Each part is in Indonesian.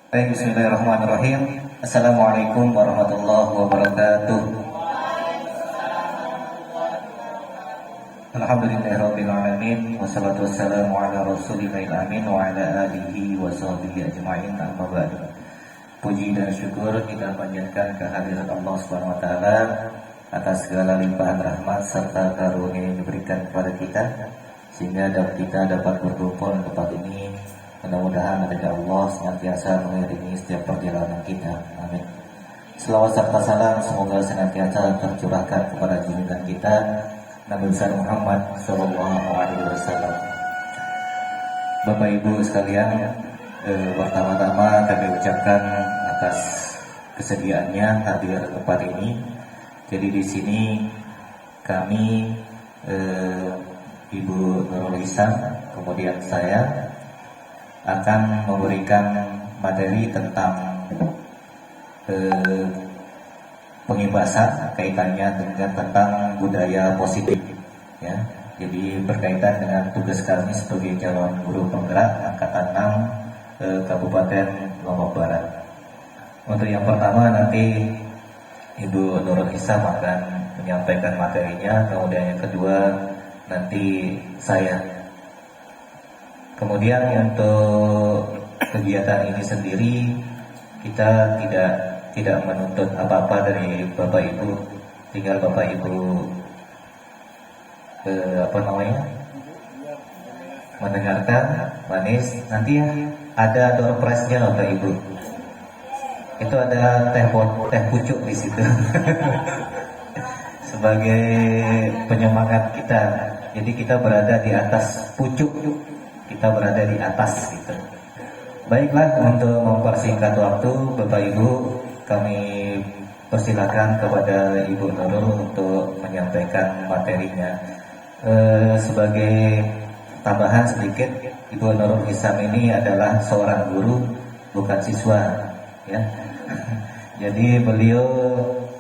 Baik, bismillahirrahmanirrahim. Assalamualaikum warahmatullahi wabarakatuh. Alhamdulillahirabbil alamin wassalatu wassalamu ala rasulillahil amin wa ala alihi wa sahbihi ajma'in, amma ba'du. Puji dan syukur kita panjatkan kehadirat Allah Subhanahu wa taala atas segala limpahan rahmat serta karunia yang diberikan kepada kita sehingga kita dapat berkumpul di tempat ini. Mudah-mudahan adanya Allah senantiasa mengiringi setiap perjalanan kita. Amin. Selawat serta salam semoga senantiasa tercurahkan kepada junjungan kita Nabi besar Muhammad Sallallahu Alaihi Wasallam. Bapak Ibu sekalian, pertama-tama kami ucapkan atas kesediaannya hadir ke tempat ini. Jadi di sini kami Ibu Nurul Hisam, kemudian saya akan memberikan materi tentang pengibasan kaitannya dengan tentang budaya positif, ya. Jadi berkaitan dengan tugas kami sebagai calon guru penggerak angkatan 6 Kabupaten Lombok Barat. Untuk yang pertama nanti Ibu Nurul Hisam akan menyampaikan materinya, kemudian yang kedua nanti saya. Kemudian untuk kegiatan ini sendiri kita tidak menuntut apa-apa dari Bapak Ibu, tinggal Bapak Ibu mendengarkan manis. Nanti ada door prize-nya Bapak Ibu. Itu ada teh pucuk di situ sebagai penyemangat kita. Jadi kita berada di atas pucuk, kita berada di atas gitu. Baiklah, untuk mempersingkat waktu Bapak Ibu, kami persilakan kepada Ibu Nurul untuk menyampaikan materinya. Sebagai tambahan sedikit, Ibu Nurul Hisam ini adalah seorang guru, bukan siswa, ya. Jadi beliau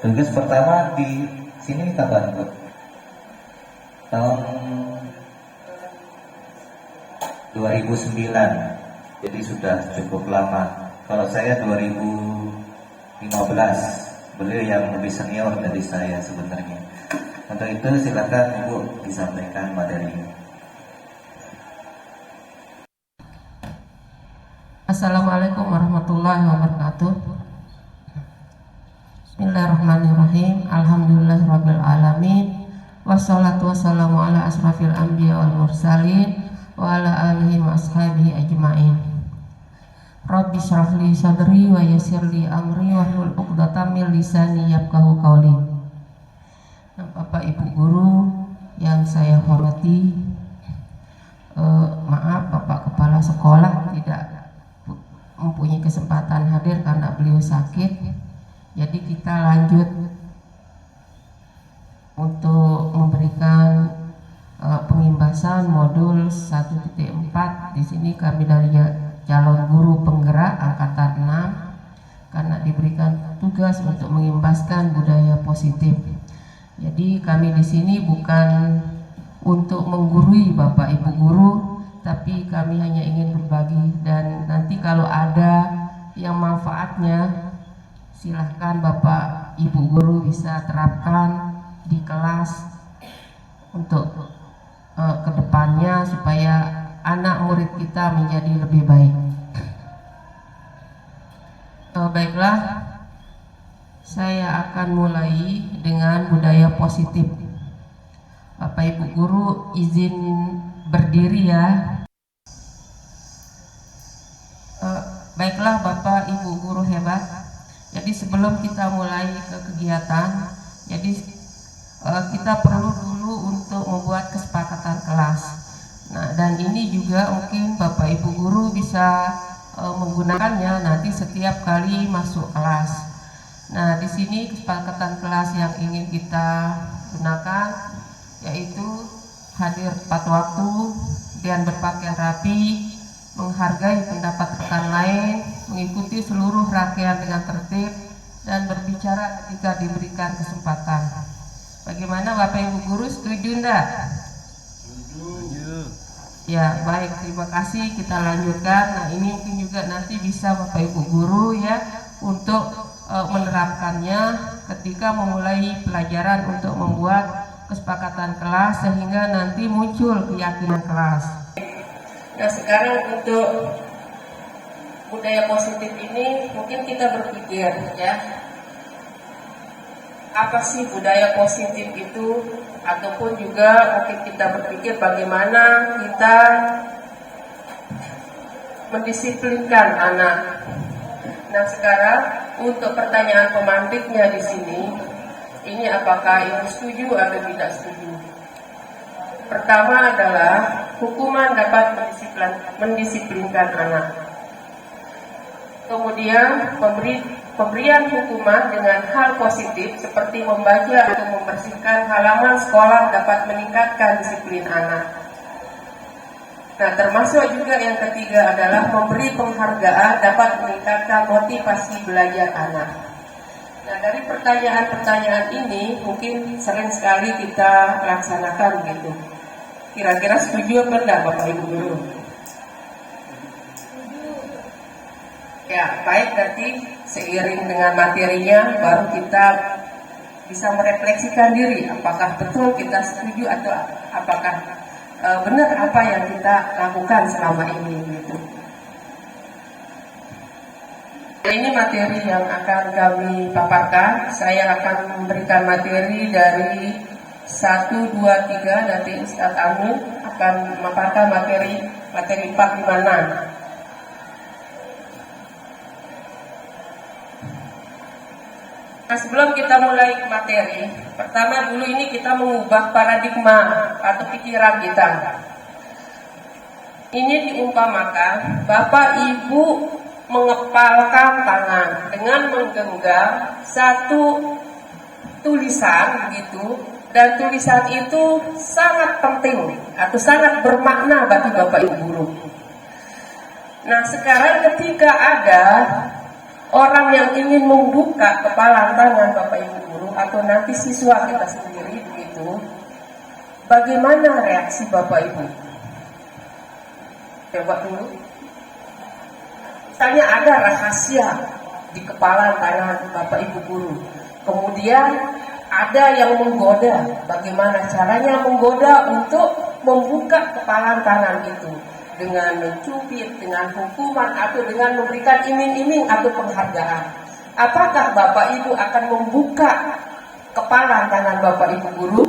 tugas pertama di sini kapan, Bu? Tahun 2009. Jadi sudah cukup lama. Kalau saya 2015. Beliau yang lebih senior dari saya sebenarnya. Untuk itu silakan Ibu disampaikan materinya. Assalamualaikum warahmatullahi wabarakatuh. Bismillahirrahmanirrahim. Alhamdulillahirabbil alamin. Wassalatu wassalamu ala asrafil anbiya wal mursalin wa ala alihi wa ashabihi ajma'in. Rabbi shrah li sadri wa yassir li amri wahlul 'uqdatam min lisani yafqahu qawli. Bapak Ibu guru yang saya hormati, maaf Bapak Kepala Sekolah tidak mempunyai kesempatan hadir karena beliau sakit. Jadi kita lanjut untuk memberikan pengimbasan modul 1.4. Di sini kami dari calon guru penggerak angkatan 6 karena diberikan tugas untuk mengimbaskan budaya positif. Jadi kami di sini bukan untuk menggurui Bapak Ibu guru, tapi kami hanya ingin berbagi, dan nanti kalau ada yang manfaatnya silahkan Bapak Ibu guru bisa terapkan di kelas untuk kedepannya supaya anak murid kita menjadi lebih baik. Baiklah, saya akan mulai dengan budaya positif. Bapak Ibu guru izin berdiri ya. Baiklah Bapak Ibu guru hebat. Jadi sebelum kita mulai ke kegiatan, jadi kita perlu dulu untuk membuat kesepakatan kelas. Nah, dan ini juga mungkin Bapak Ibu guru bisa menggunakannya nanti setiap kali masuk kelas. Nah, di sini kesepakatan kelas yang ingin kita gunakan yaitu hadir tepat waktu dan berpakaian rapi, menghargai pendapat rekan lain, mengikuti seluruh rangkaian dengan tertib, dan berbicara ketika diberikan kesempatan. Bagaimana Bapak Ibu guru, setuju enggak? Setuju. Ya, baik, terima kasih. Kita lanjutkan. Nah, ini mungkin juga nanti bisa Bapak Ibu guru ya untuk menerapkannya ketika memulai pelajaran untuk membuat kesepakatan kelas sehingga nanti muncul keyakinan kelas. Nah, sekarang untuk budaya positif ini mungkin kita berpikir ya, apa sih budaya positif itu, ataupun juga mungkin kita berpikir bagaimana kita mendisiplinkan anak. Nah, sekarang untuk pertanyaan pemantiknya di sini, ini apakah ibu setuju atau tidak setuju? Pertama adalah hukuman dapat mendisiplinkan anak. Kemudian pemberian hukuman dengan hal positif seperti membaca atau membersihkan halaman sekolah dapat meningkatkan disiplin anak. Nah, termasuk juga yang ketiga adalah memberi penghargaan dapat meningkatkan motivasi belajar anak. Nah, dari pertanyaan-pertanyaan ini mungkin sering sekali kita laksanakan gitu. Kira-kira setuju apa enggak Bapak Ibu guru? Ya, baik, nanti seiring dengan materinya baru kita bisa merefleksikan diri apakah betul kita setuju atau apakah benar apa yang kita lakukan selama ini gitu. Ini materi yang akan kami paparkan. Saya akan memberikan materi dari 1, 2, 3. Nanti Ustadz Anu akan memaparkan materi 4, 5, 6. Nah, sebelum kita mulai materi, pertama dulu ini kita mengubah paradigma atau pikiran kita. Ini diumpamakan Bapak Ibu mengepalkan tangan dengan menggenggam satu tulisan begitu, dan tulisan itu sangat penting atau sangat bermakna bagi Bapak Ibu guru. Nah, sekarang ketika ada orang yang ingin membuka kepala tangan Bapak Ibu guru atau nanti siswa kita sendiri begitu, bagaimana reaksi Bapak Ibu? Coba dulu. Misalnya ada rahasia di kepala tangan Bapak Ibu guru, kemudian ada yang menggoda. Bagaimana caranya menggoda untuk membuka kepala tangan itu? Dengan mencubit, dengan hukuman, atau dengan memberikan iming-iming atau penghargaan. Apakah Bapak Ibu akan membuka kepala tangan Bapak Ibu guru?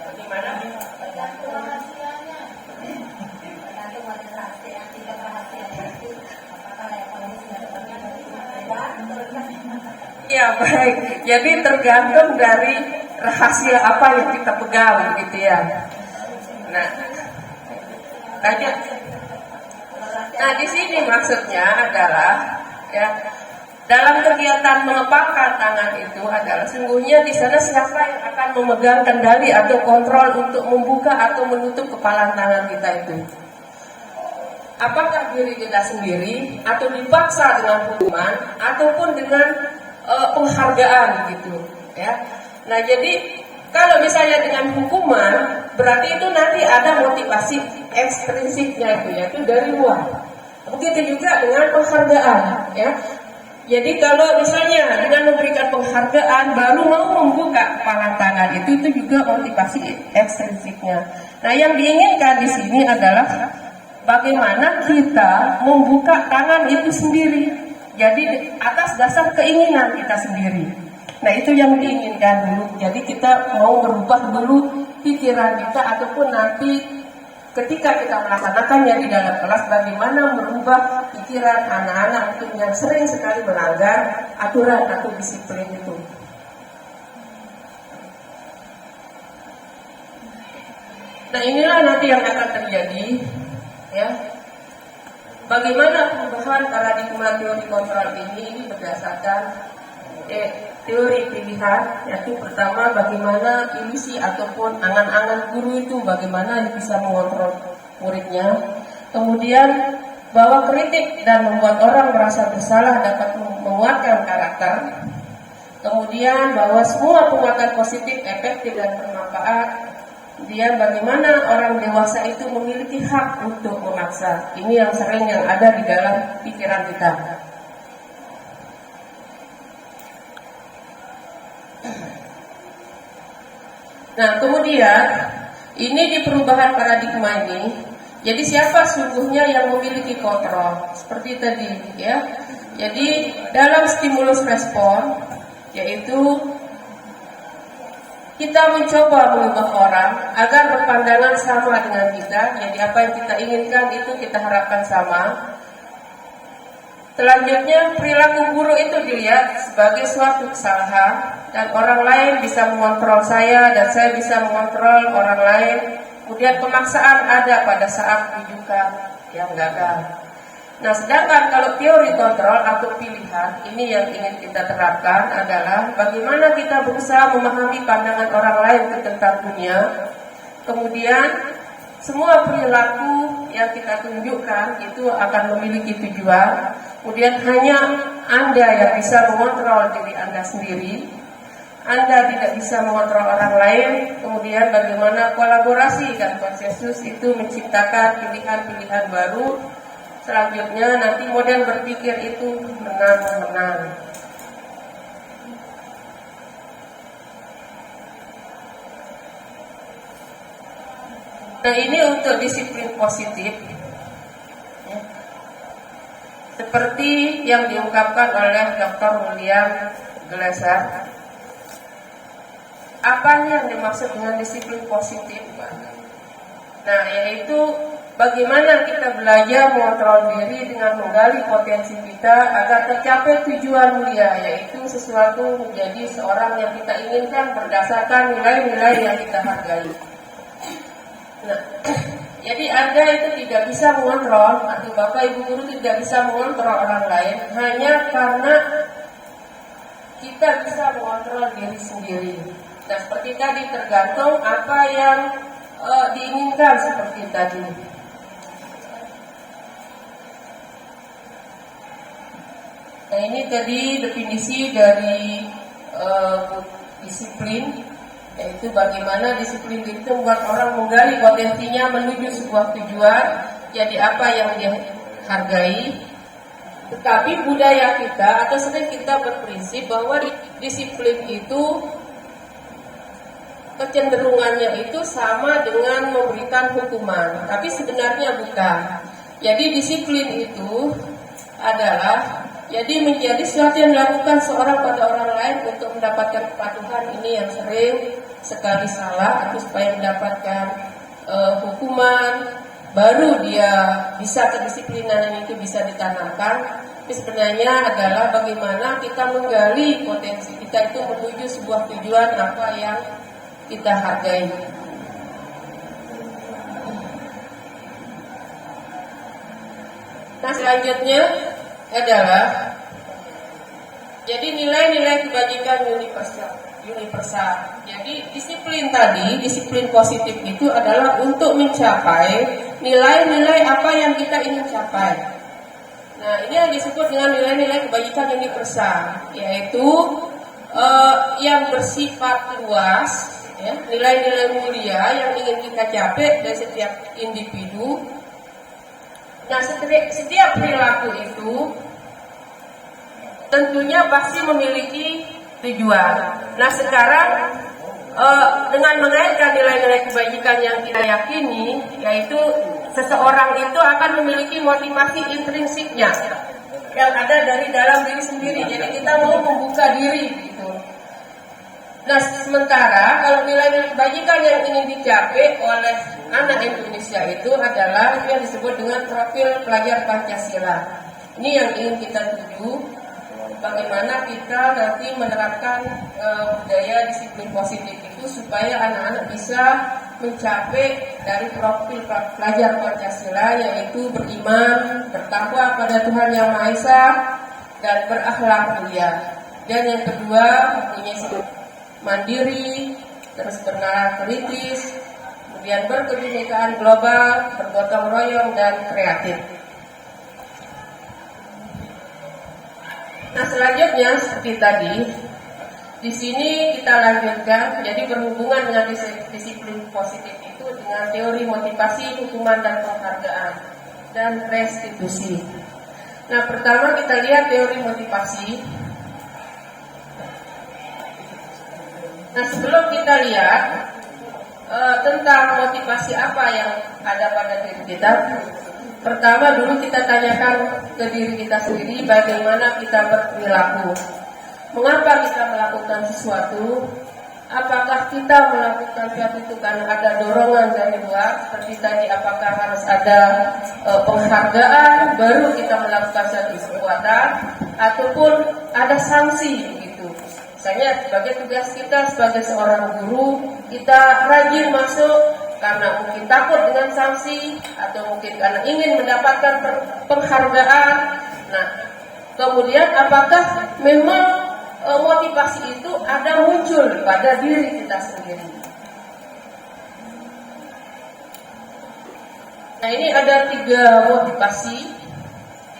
Bagaimana? Ya, baik. Jadi tergantung dari rahasia apa yang kita pegang gitu ya. Nah, di sini maksudnya adalah ya, dalam kegiatan mengepalkan tangan itu adalah sungguhnya di sana siapa yang akan memegang kendali atau kontrol untuk membuka atau menutup kepala tangan kita itu? Apakah diri kita sendiri atau dipaksa dengan hukuman ataupun dengan penghargaan gitu ya. Nah, jadi kalau misalnya dengan hukuman berarti itu nanti ada motivasi ekstrinsiknya itu yaitu dari luar. Begitu juga dengan penghargaan ya. Jadi kalau misalnya dengan memberikan penghargaan baru mau membuka kepala tangan itu juga motivasi ekstrinsiknya. Nah, yang diinginkan di sini adalah bagaimana kita membuka tangan itu sendiri. Jadi atas dasar keinginan kita sendiri. Nah, itu yang diinginkan dulu. Jadi kita mau merubah dulu pikiran kita ataupun nanti ketika kita melaksanakannya di dalam kelas bagaimana merubah pikiran anak-anak untuk yang sering sekali melanggar aturan atau disiplin itu. Nah, inilah nanti yang akan terjadi ya. Bagaimana perubahan paradigma teori kontrol ini berdasarkan teori pilihan, yaitu pertama bagaimana ilusi ataupun angan-angan guru itu bagaimana bisa mengontrol muridnya. Kemudian bahwa kritik dan membuat orang merasa bersalah dapat menguatkan karakter. Kemudian bahwa semua penguatan positif, efektif dan bermanfaat. Kemudian bagaimana orang dewasa itu memiliki hak untuk memaksa. Ini yang sering yang ada di dalam pikiran kita. Nah, kemudian ini di perubahan paradigma ini, jadi siapa sungguhnya yang memiliki kontrol? Seperti tadi, ya. Jadi dalam stimulus respon, yaitu kita mencoba mengubah orang agar berpandangan sama dengan kita. Jadi apa yang kita inginkan itu kita harapkan sama. Selanjutnya, perilaku buruk itu dilihat sebagai suatu kesalahan dan orang lain bisa mengontrol saya dan saya bisa mengontrol orang lain. Kemudian pemaksaan ada pada saat rujukan yang gagal. Nah, sedangkan kalau teori kontrol atau pilihan, ini yang ingin kita terapkan adalah bagaimana kita berusaha memahami pandangan orang lain tentang dunia. Kemudian semua perilaku yang kita tunjukkan itu akan memiliki tujuan. Kemudian hanya Anda yang bisa mengontrol diri Anda sendiri. Anda tidak bisa mengontrol orang lain. Kemudian bagaimana kolaborasi dan konsensus itu menciptakan pilihan-pilihan baru. Selanjutnya nanti model berpikir itu menang-menang. Nah, ini untuk disiplin positif, ya. Seperti yang diungkapkan oleh Dr. William Glasser. Apa yang dimaksud dengan disiplin positif, Pak? Nah, yaitu bagaimana kita belajar mengontrol diri dengan menggali potensi kita agar tercapai tujuan mulia, yaitu sesuatu menjadi seorang yang kita inginkan berdasarkan nilai-nilai yang kita hargai. Nah, jadi Anda itu tidak bisa mengontrol, atau Bapak Ibu Guru tidak bisa mengontrol orang lain hanya karena kita bisa mengontrol diri sendiri. Nah, seperti tadi tergantung apa yang diinginkan seperti tadi. Nah, ini tadi definisi dari disiplin, yaitu bagaimana disiplin itu membuat orang menggali potensinya menuju sebuah tujuan, jadi apa yang dia hargai. Tetapi budaya kita atau sering kita berprinsip bahwa disiplin itu kecenderungannya itu sama dengan memberikan hukuman, tapi sebenarnya bukan. Jadi disiplin itu adalah menjadi sesuatu yang dilakukan seorang pada orang lain untuk mendapatkan kepatuhan. Ini yang sering sekali salah, atau supaya mendapatkan hukuman, baru dia bisa kedisiplinan itu bisa ditanamkan. Tapi sebenarnya adalah bagaimana kita menggali potensi kita itu menuju sebuah tujuan apa yang kita hargai. Nah, selanjutnya adalah jadi nilai-nilai kebajikan universal. Jadi disiplin tadi, disiplin positif itu adalah untuk mencapai nilai-nilai apa yang kita ingin capai. Nah, ini yang disebut dengan nilai-nilai kebajikan universal, yaitu yang bersifat luas, ya, nilai-nilai mulia yang ingin kita capai dari setiap individu. Nah, setiap perilaku itu tentunya pasti memiliki tujuan. Nah, sekarang dengan mengaitkan nilai-nilai kebajikan yang kita yakini, yaitu seseorang itu akan memiliki motivasi intrinsiknya yang ada dari dalam diri sendiri. Jadi kita mau membuka diri gitu. Nah, sementara kalau nilai-nilai kebajikan yang ingin dicapai oleh anak Indonesia itu adalah yang disebut dengan profil pelajar Pancasila. Ini yang ingin kita tuju, bagaimana kita nanti menerapkan budaya disiplin positif itu supaya anak-anak bisa mencapai dari profil pelajar Pancasila, yaitu beriman, bertakwa pada Tuhan Yang Maha Esa, dan berakhlak mulia. Dan yang kedua, mempunyai sikap mandiri, terus bernalar kritis, kemudian berkebinekaan global, bergotong royong, dan kreatif. Nah, selanjutnya seperti tadi, Di sini kita lanjutkan, jadi berhubungan dengan disiplin positif itu dengan teori motivasi, hukuman dan penghargaan dan restitusi. Nah, pertama kita lihat teori motivasi. Nah, sebelum kita lihat tentang motivasi apa yang ada pada diri kita, pertama dulu kita tanyakan ke diri kita sendiri bagaimana kita berperilaku. Mengapa kita melakukan sesuatu? Apakah kita melakukan sesuatu itu karena ada dorongan dari luar? Seperti tadi, apakah harus ada penghargaan baru kita melakukan suatu perbuatan, ataupun ada sanksi gitu? Misalnya sebagai tugas kita sebagai seorang guru, kita rajin masuk karena mungkin takut dengan sanksi, atau mungkin karena ingin mendapatkan penghargaan. Nah, kemudian apakah memang motivasi itu ada muncul pada diri kita sendiri? Nah, ini ada 3 motivasi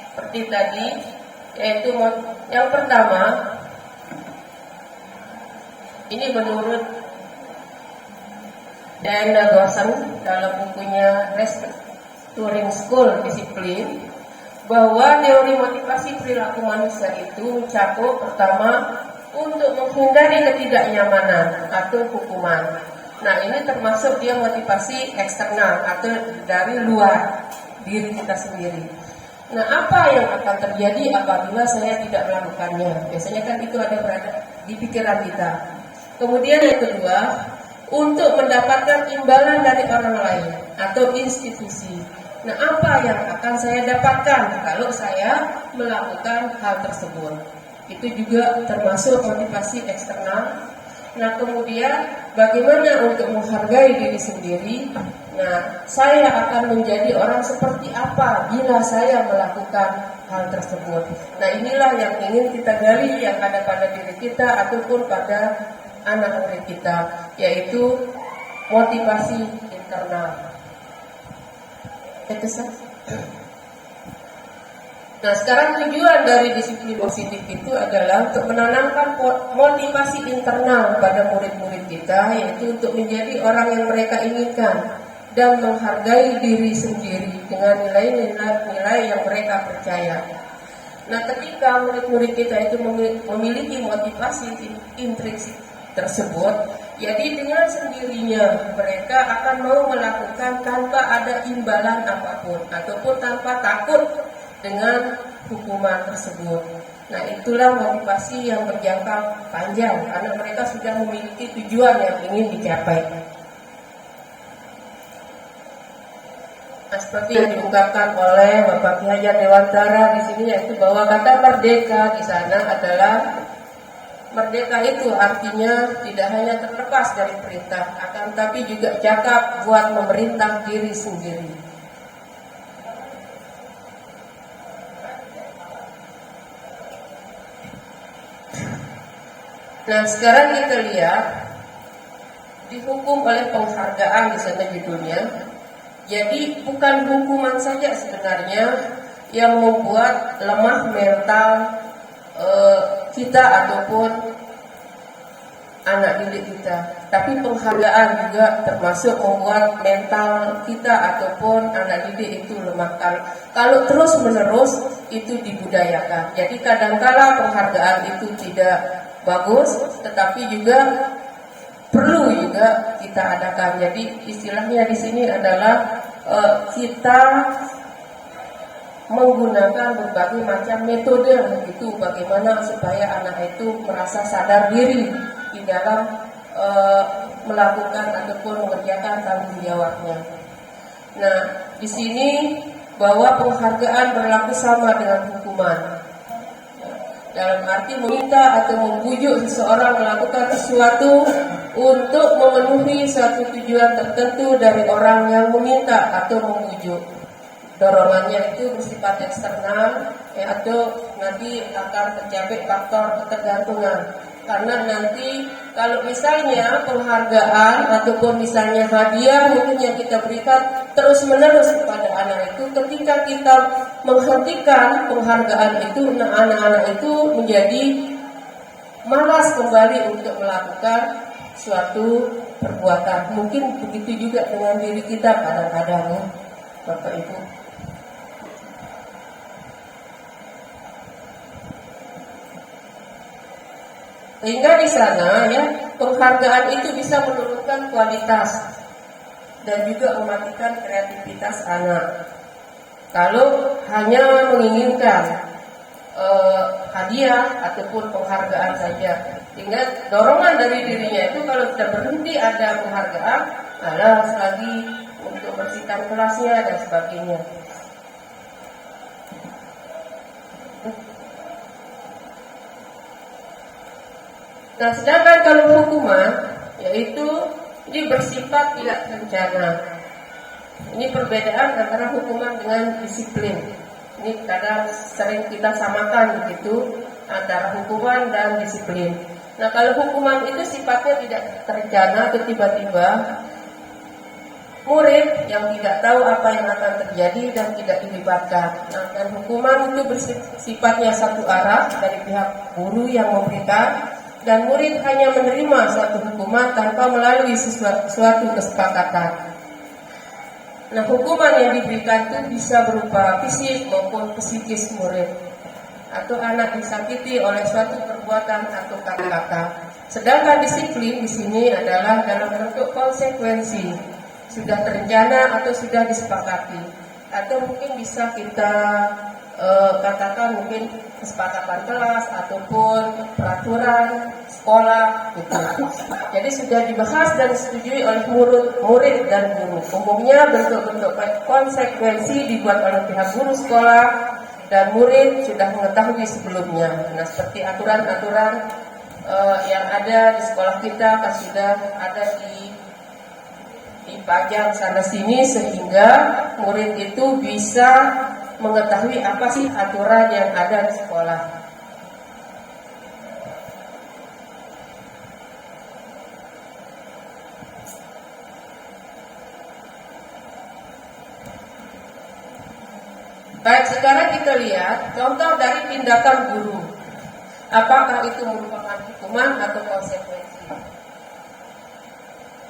seperti tadi, yaitu yang pertama, ini menurut Diana Gosson dalam bukunya Restoring School Discipline, bahwa teori motivasi perilaku manusia itu mencakup pertama untuk menghindari ketidaknyamanan atau hukuman. Nah, ini termasuk dia motivasi eksternal atau dari luar diri kita sendiri. Nah, apa yang akan terjadi apabila saya tidak melakukannya? Biasanya kan itu ada berada di pikiran kita. Kemudian yang kedua, untuk mendapatkan imbalan dari orang lain atau institusi. Nah, apa yang akan saya dapatkan kalau saya melakukan hal tersebut? Itu juga termasuk motivasi eksternal. Nah, kemudian bagaimana untuk menghargai diri sendiri? Nah, saya akan menjadi orang seperti apa bila saya melakukan hal tersebut? Nah, inilah yang ingin kita gali yang ada pada diri kita ataupun pada anak murid kita, yaitu motivasi internal. Itu sah. Nah, sekarang tujuan dari disiplin positif itu adalah untuk menanamkan motivasi internal pada murid-murid kita, yaitu untuk menjadi orang yang mereka inginkan dan menghargai diri sendiri dengan nilai-nilai yang mereka percaya. Nah, ketika murid-murid kita itu memiliki motivasi intrinsik tersebut, jadi dengan sendirinya mereka akan mau melakukan tanpa ada imbalan apapun ataupun tanpa takut dengan hukuman tersebut. Nah, itulah motivasi yang berjangka panjang karena mereka sudah memiliki tujuan yang ingin dicapai. Nah, seperti yang diungkapkan oleh Bapak Ki Hajar Dewantara di sini, yaitu bahwa kata merdeka di sana adalah merdeka itu artinya tidak hanya terlepas dari perintah, akan tapi juga cakap buat memerintah diri sendiri. Nah, sekarang kita lihat dihukum oleh penghargaan di sana judulnya. Jadi bukan hukuman saja sebenarnya yang membuat lemah mental kita ataupun anak didik kita, tapi penghargaan juga termasuk membuat mental kita ataupun anak didik itu lemah. Kalau terus menerus itu dibudayakan. Jadi kadangkala penghargaan itu tidak bagus, tetapi juga perlu juga kita adakan. Jadi istilahnya di sini adalah kita menggunakan berbagai macam metode itu bagaimana supaya anak itu merasa sadar diri di dalam melakukan ataupun mengerjakan tanggung jawabnya. Nah, di sini bahwa penghargaan berlaku sama dengan hukuman. Dalam arti meminta atau membujuk seseorang melakukan sesuatu untuk memenuhi suatu tujuan tertentu dari orang yang meminta atau membujuk. Dorongannya itu bersifat eksternal, atau nanti akan tercapai faktor ketergantungan. Karena nanti kalau misalnya penghargaan ataupun misalnya hadiah mungkin yang kita berikan terus menerus kepada anak itu, ketika kita menghentikan penghargaan itu, nah anak-anak itu menjadi malas kembali untuk melakukan suatu perbuatan. Mungkin begitu juga dengan diri kita kadang-kadang ya, Bapak Ibu. Sehingga di sana ya, penghargaan itu bisa menurunkan kualitas dan juga mematikan kreativitas anak. Kalau hanya menginginkan hadiah ataupun penghargaan saja, sehingga dorongan dari dirinya itu kalau sudah berhenti ada penghargaan, malas lagi untuk bersihkan kelasnya dan sebagainya. Nah, sedangkan kalau hukuman, yaitu ini bersifat tidak terencana. Ini perbedaan antara hukuman dengan disiplin. Ini kadang sering kita samakan begitu antara hukuman dan disiplin. Nah, kalau hukuman itu sifatnya tidak terencana atau tiba-tiba, murid yang tidak tahu apa yang akan terjadi dan tidak dilibatkan. Nah, dan hukuman itu bersifatnya satu arah dari pihak guru yang memberikan, dan murid hanya menerima suatu hukuman tanpa melalui suatu kesepakatan. Nah, hukuman yang diberikan itu bisa berupa fisik maupun psikis murid, atau anak disakiti oleh suatu perbuatan atau kata-kata. Sedangkan disiplin di sini adalah dalam bentuk konsekuensi, sudah terencana atau sudah disepakati, atau mungkin bisa kita katakan mungkin kesepakatan kelas ataupun peraturan sekolah gitu. Jadi sudah dibahas dan disetujui oleh murid dan guru. Umumnya bentuk-bentuk konsekuensi dibuat oleh pihak guru sekolah dan murid sudah mengetahui sebelumnya. Nah, seperti aturan-aturan yang ada di sekolah kita kan sudah ada dipajang sana sini, sehingga murid itu bisa mengetahui apa sih aturan yang ada di sekolah. Baik, sekarang kita lihat contoh dari tindakan guru. Apakah itu merupakan hukuman atau konsekuensi?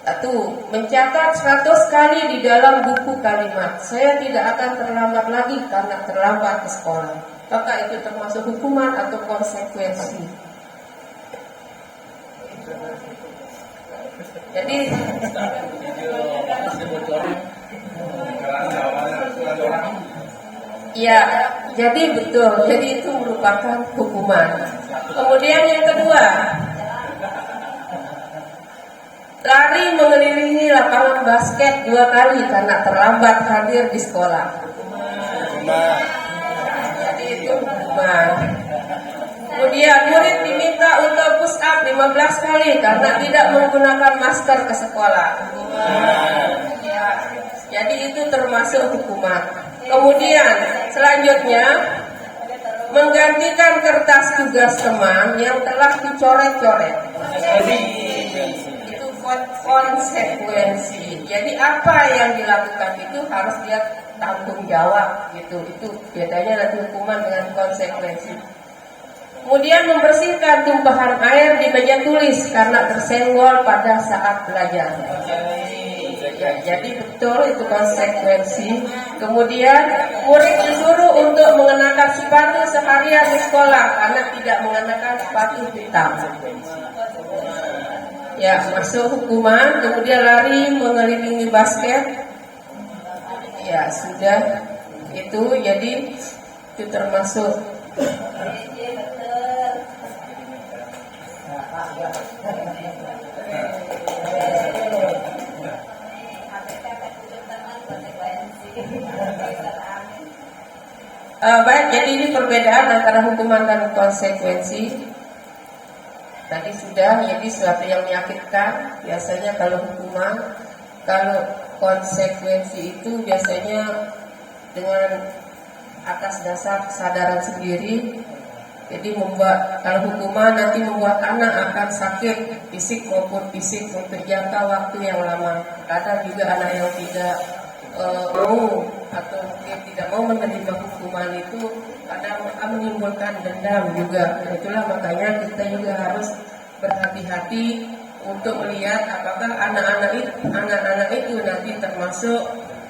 Satu, mencatat 100 kali di dalam buku kalimat, saya tidak akan terlambat lagi karena terlambat ke sekolah. Apakah itu termasuk hukuman atau konsekuensi? Jadi ya, jadi betul, jadi itu merupakan hukuman. Kemudian yang kedua, lari mengelilingi lapangan basket 2 kali karena terlambat hadir di sekolah. Jadi itu hukuman. Kemudian murid diminta untuk push up 15 kali karena tidak menggunakan masker ke sekolah. Ya, jadi itu termasuk hukuman. Kemudian selanjutnya, menggantikan kertas tugas teman yang telah dicoret-coret. Konsekuensi. Jadi apa yang dilakukan itu harus dia tanggung jawab gitu. Itu bedanya nanti hukuman dengan konsekuensi. Kemudian membersihkan tumpahan air di meja tulis karena tersenggol pada saat belajar. Ya, jadi betul itu konsekuensi. Kemudian murid disuruh untuk mengenakan sepatu seharian di sekolah karena tidak mengenakan sepatu hitam. Ya, masuk hukuman. Kemudian lari mengelilingi basket. Ya, sudah itu, jadi itu termasuk. Baik, jadi ini perbedaan antara hukuman dan konsekuensi. Tadi sudah, jadi sesuatu yang menyakitkan biasanya kalau hukuman. Kalau konsekuensi itu biasanya dengan atas dasar kesadaran sendiri. Jadi kalau hukuman nanti membuat anak akan sakit fisik maupun fisik untuk jangka waktu yang lama. Kadang juga anak yang tidak mau atau mungkin tidak mau menerima hukuman itu kadang akan menimbulkan dendam juga. Itulah makanya kita juga harus berhati-hati untuk melihat apakah anak-anak itu nanti termasuk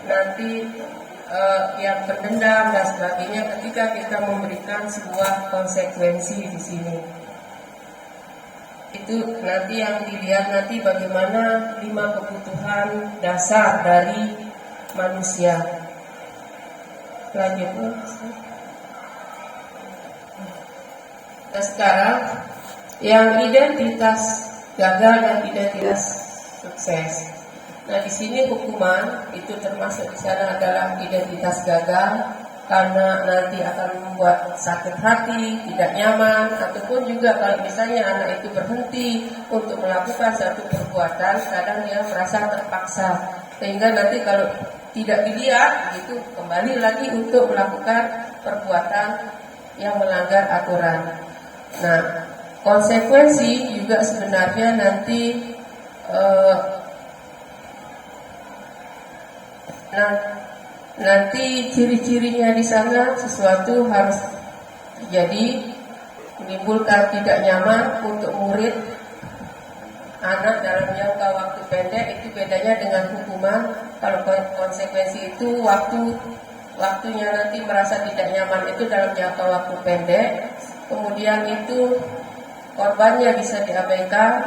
nanti yang pendendam dan sebagainya ketika kita memberikan sebuah konsekuensi di sini. Itu nanti yang dilihat nanti bagaimana 5 kebutuhan dasar dari manusia. Lanjut. Nah sekarang yang identitas gagal dan identitas sukses. Nah di sini hukuman itu termasuk di sana adalah identitas gagal karena nanti akan membuat sakit hati, tidak nyaman, ataupun juga kalau misalnya anak itu berhenti untuk melakukan satu perbuatan, kadang dia merasa terpaksa sehingga nanti kalau tidak dilihat itu kembali lagi untuk melakukan perbuatan yang melanggar aturan. Nah konsekuensi juga sebenarnya nanti nanti ciri-cirinya di sana sesuatu harus terjadi menimbulkan tidak nyaman untuk murid anak dalam jangka waktu pendek. Itu bedanya dengan hukuman. Kalau konsekuensi itu waktunya nanti merasa tidak nyaman itu dalam jangka waktu pendek, kemudian itu korbannya bisa diabaikan,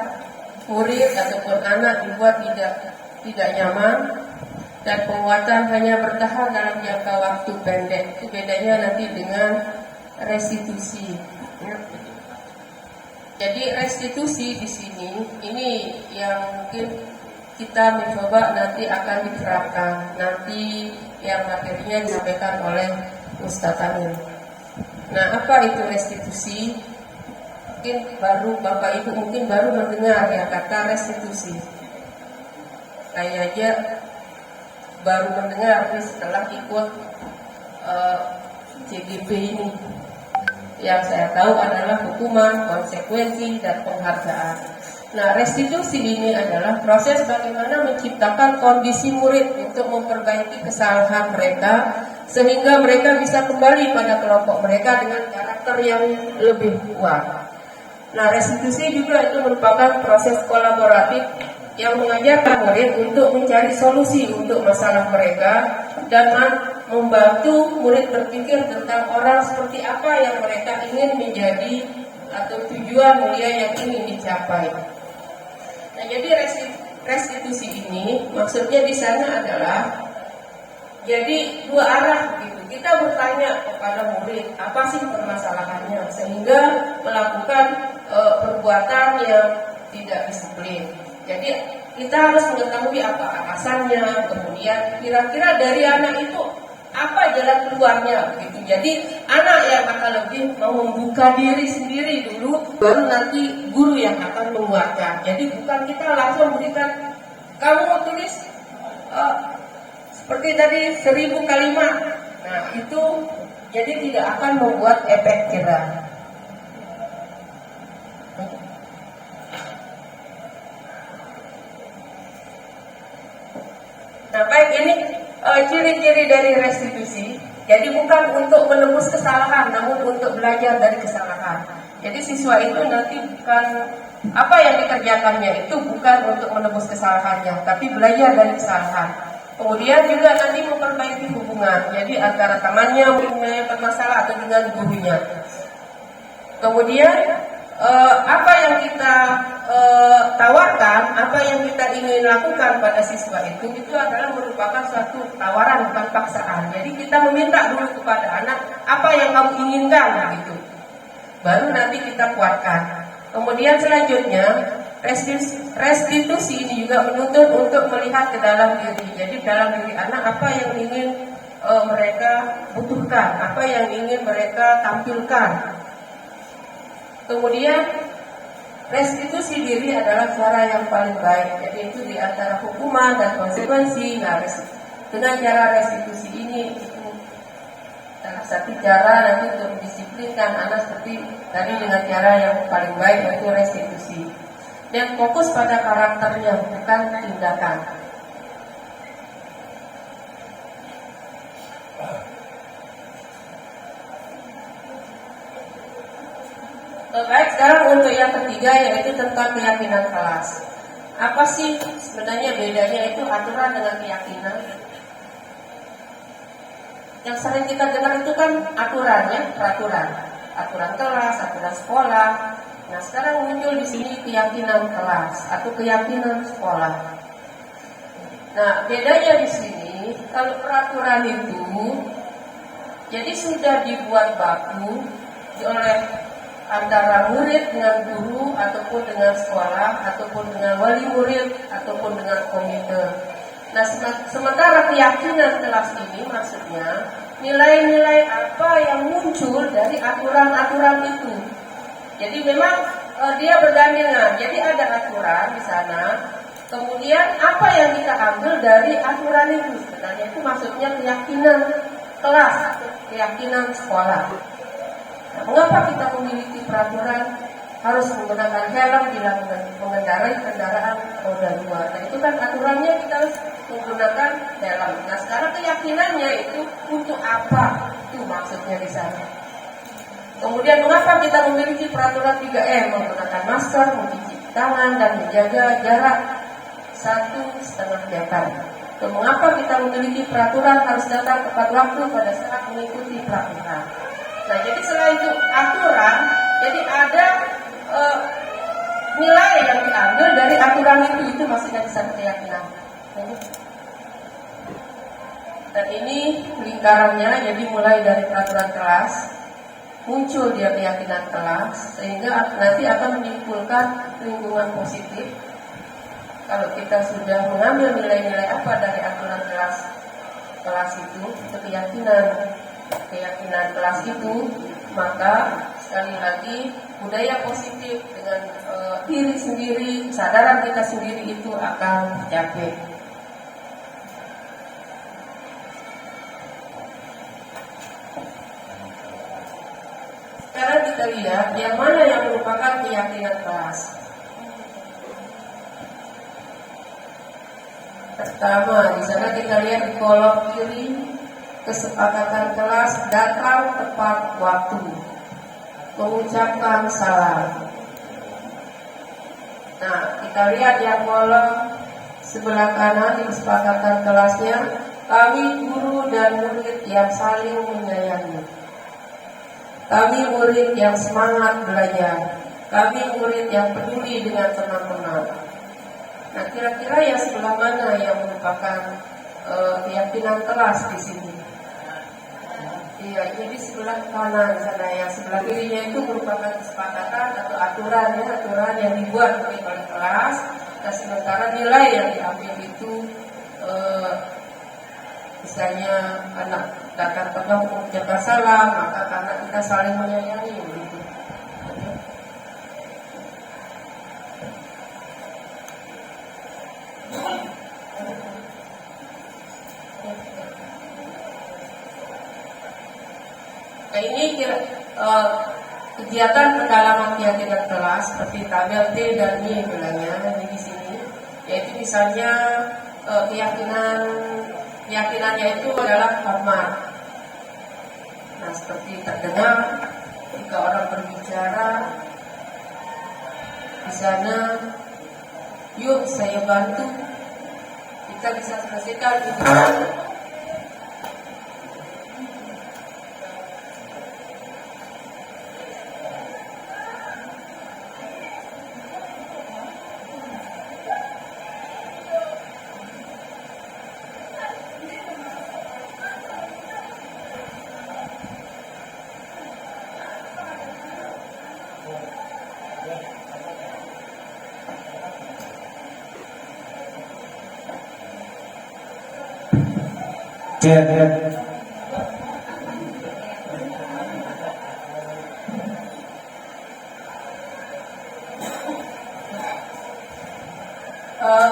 murid ataupun anak dibuat tidak nyaman, dan penguatan hanya bertahan dalam jangka waktu pendek. Itu bedanya nanti dengan restitusi. Jadi restitusi di sini ini yang mungkin kita mencoba nanti akan diterapkan. Nanti yang materinya disampaikan oleh Ustadz Amin. Nah, apa itu restitusi? Mungkin baru Bapak Ibu mungkin baru mendengar ya kata restitusi. Saya aja baru mendengar setelah ikut CGP ini. Yang saya tahu adalah hukuman, konsekuensi, dan penghargaan. Nah, restitusi ini adalah proses bagaimana menciptakan kondisi murid untuk memperbaiki kesalahan mereka sehingga mereka bisa kembali pada kelompok mereka dengan karakter yang lebih kuat. Nah, restitusi juga itu merupakan proses kolaboratif yang mengajarkan murid untuk mencari solusi untuk masalah mereka dan membantu murid berpikir tentang orang seperti apa yang mereka ingin menjadi atau tujuan mulia yang ingin dicapai. Nah, jadi restitusi ini maksudnya di sana adalah jadi dua arah gitu. Kita bertanya kepada murid apa sih permasalahannya sehingga melakukan perbuatan yang tidak disiplin. Jadi kita harus mengetahui apa alasannya, kemudian kira-kira dari anak itu apa jalan keluarnya gitu. Jadi anak yang akan lebih mau membuka diri sendiri dulu, baru nanti guru yang akan menguatkan. Jadi bukan kita langsung berikan kamu mau tulis seperti tadi 1000 kalimat. Nah itu jadi tidak akan membuat efek jerah. Nah baik, ini ciri-ciri dari restitusi. Jadi bukan untuk menebus kesalahan, namun untuk belajar dari kesalahan. Jadi siswa itu nanti bukan apa yang dikerjakannya itu bukan untuk menebus kesalahannya, tapi belajar dari kesalahan. Kemudian juga nanti memperbaiki hubungan, jadi antara temannya mungkin bermasalah atau dengan gurunya. Kemudian apa yang kita tawarkan, apa yang kita ingin lakukan pada siswa itu adalah merupakan suatu tawaran bukan paksaan. Jadi kita meminta dulu kepada anak apa yang kamu inginkan gitu, baru nanti kita kuatkan. Kemudian selanjutnya restitusi ini juga menuntut untuk melihat ke dalam diri. Jadi dalam diri anak apa yang ingin mereka butuhkan, apa yang ingin mereka tampilkan. Kemudian restitusi diri adalah cara yang paling baik. Jadi itu di antara hukuman dan konsekuensi. Nah, dengan cara restitusi ini itu salah satu cara nanti untuk mendisiplinkan anak seperti tadi dengan cara yang paling baik yaitu restitusi. Dan fokus pada karakternya bukan tindakan. Baik, sekarang untuk yang ketiga yaitu tentang keyakinan kelas. Apa sih sebenarnya bedanya itu aturan dengan keyakinan? Yang sering kita dengar itu kan aturannya, peraturan, aturan kelas, aturan sekolah. Nah, sekarang muncul di sini keyakinan kelas atau keyakinan sekolah. Nah, bedanya di sini kalau peraturan itu jadi sudah dibuat baku oleh antara murid dengan guru ataupun dengan sekolah ataupun dengan wali murid ataupun dengan komite. Nah, sementara keyakinan kelas ini maksudnya nilai-nilai apa yang muncul dari aturan-aturan itu. Jadi memang dia bergandengan. Jadi ada aturan di sana. Kemudian apa yang kita ambil dari aturan itu sebenarnya itu maksudnya keyakinan kelas atau keyakinan sekolah. Nah, mengapa kita memiliki peraturan harus menggunakan helm bila mengendarai kendaraan roda 2? Nah, itu kan aturannya kita harus menggunakan helm. Nah, sekarang keyakinannya itu untuk apa? Itu maksudnya di sana. Kemudian mengapa kita memiliki peraturan 3M, menggunakan masker, mencuci tangan dan menjaga jarak 1,5 meter. Dan mengapa kita memiliki peraturan harus datang tepat waktu pada saat mengikuti pelatihan? Nah, jadi selain itu aturan, jadi ada nilai yang diambil dari aturan itu maksudnya di sana keyakinan. Dan ini lingkarannya, jadi mulai dari peraturan kelas, muncul dia keyakinan kelas, sehingga nanti akan menyimpulkan lingkungan positif. Kalau kita sudah mengambil nilai-nilai apa dari aturan kelas itu keyakinan kelas itu, maka sekali lagi budaya positif dengan diri sendiri, kesadaran kita sendiri itu akan tercapai. Sekarang kita lihat yang mana yang merupakan keyakinan kelas. Pertama, di sana kita lihat di kolom kiri, kesepakatan kelas datang tepat waktu, mengucapkan salam. Nah, kita lihat yang kolom sebelah kanan di kesepakatan kelasnya, kami guru dan murid yang saling menyayangi. Kami murid yang semangat belajar. Kami murid yang peduli dengan teman-teman. Nah, kira-kira yang sebelah mana yang merupakan keyakinan kelas di sini? Iya, ini di sebelah kanan sana. Yang sebelah kirinya itu merupakan kesepakatan atau aturan yang dibuat oleh kelas. Nah, sementara nilai yang diambil itu misalnya anak datang tengah mengucapkan salam, maka karena kita saling menyayangi begitu. Nah, ini kegiatan pendalaman keyakinan kelas seperti tabel T dan Y bilangnya di sini, yaitu misalnya keyakinannya itu adalah hormat. Nah, seperti terdengar jika orang berbicara di sana, yuk saya bantu, kita bisa selesaikan itu.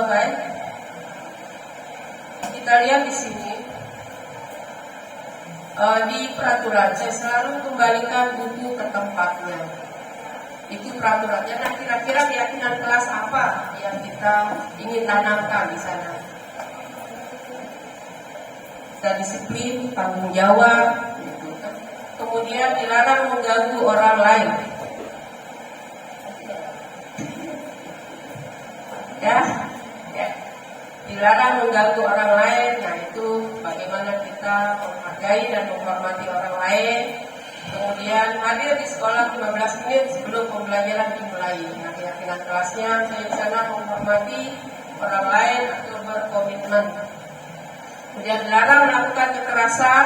Baik, kita lihat di sini di peraturan. Saya selalu kembalikan buku ke tempatnya. Itu peraturannya. Nah, kira-kira keyakinan kelas apa yang kita ingin tanamkan di sana? Kita disiplin, tanggung jawab, gitu kan. Kemudian dilarang mengganggu orang lain. ya, ya. Dilarang mengganggu orang lain, yaitu bagaimana kita menghargai dan menghormati orang lain. Kemudian hadir di sekolah 15 menit sebelum pembelajaran dimulai. Nah, keyakinan kelasnya saya di sana menghormati orang lain atau berkomitmen. Kemudian dilarang melakukan kekerasan.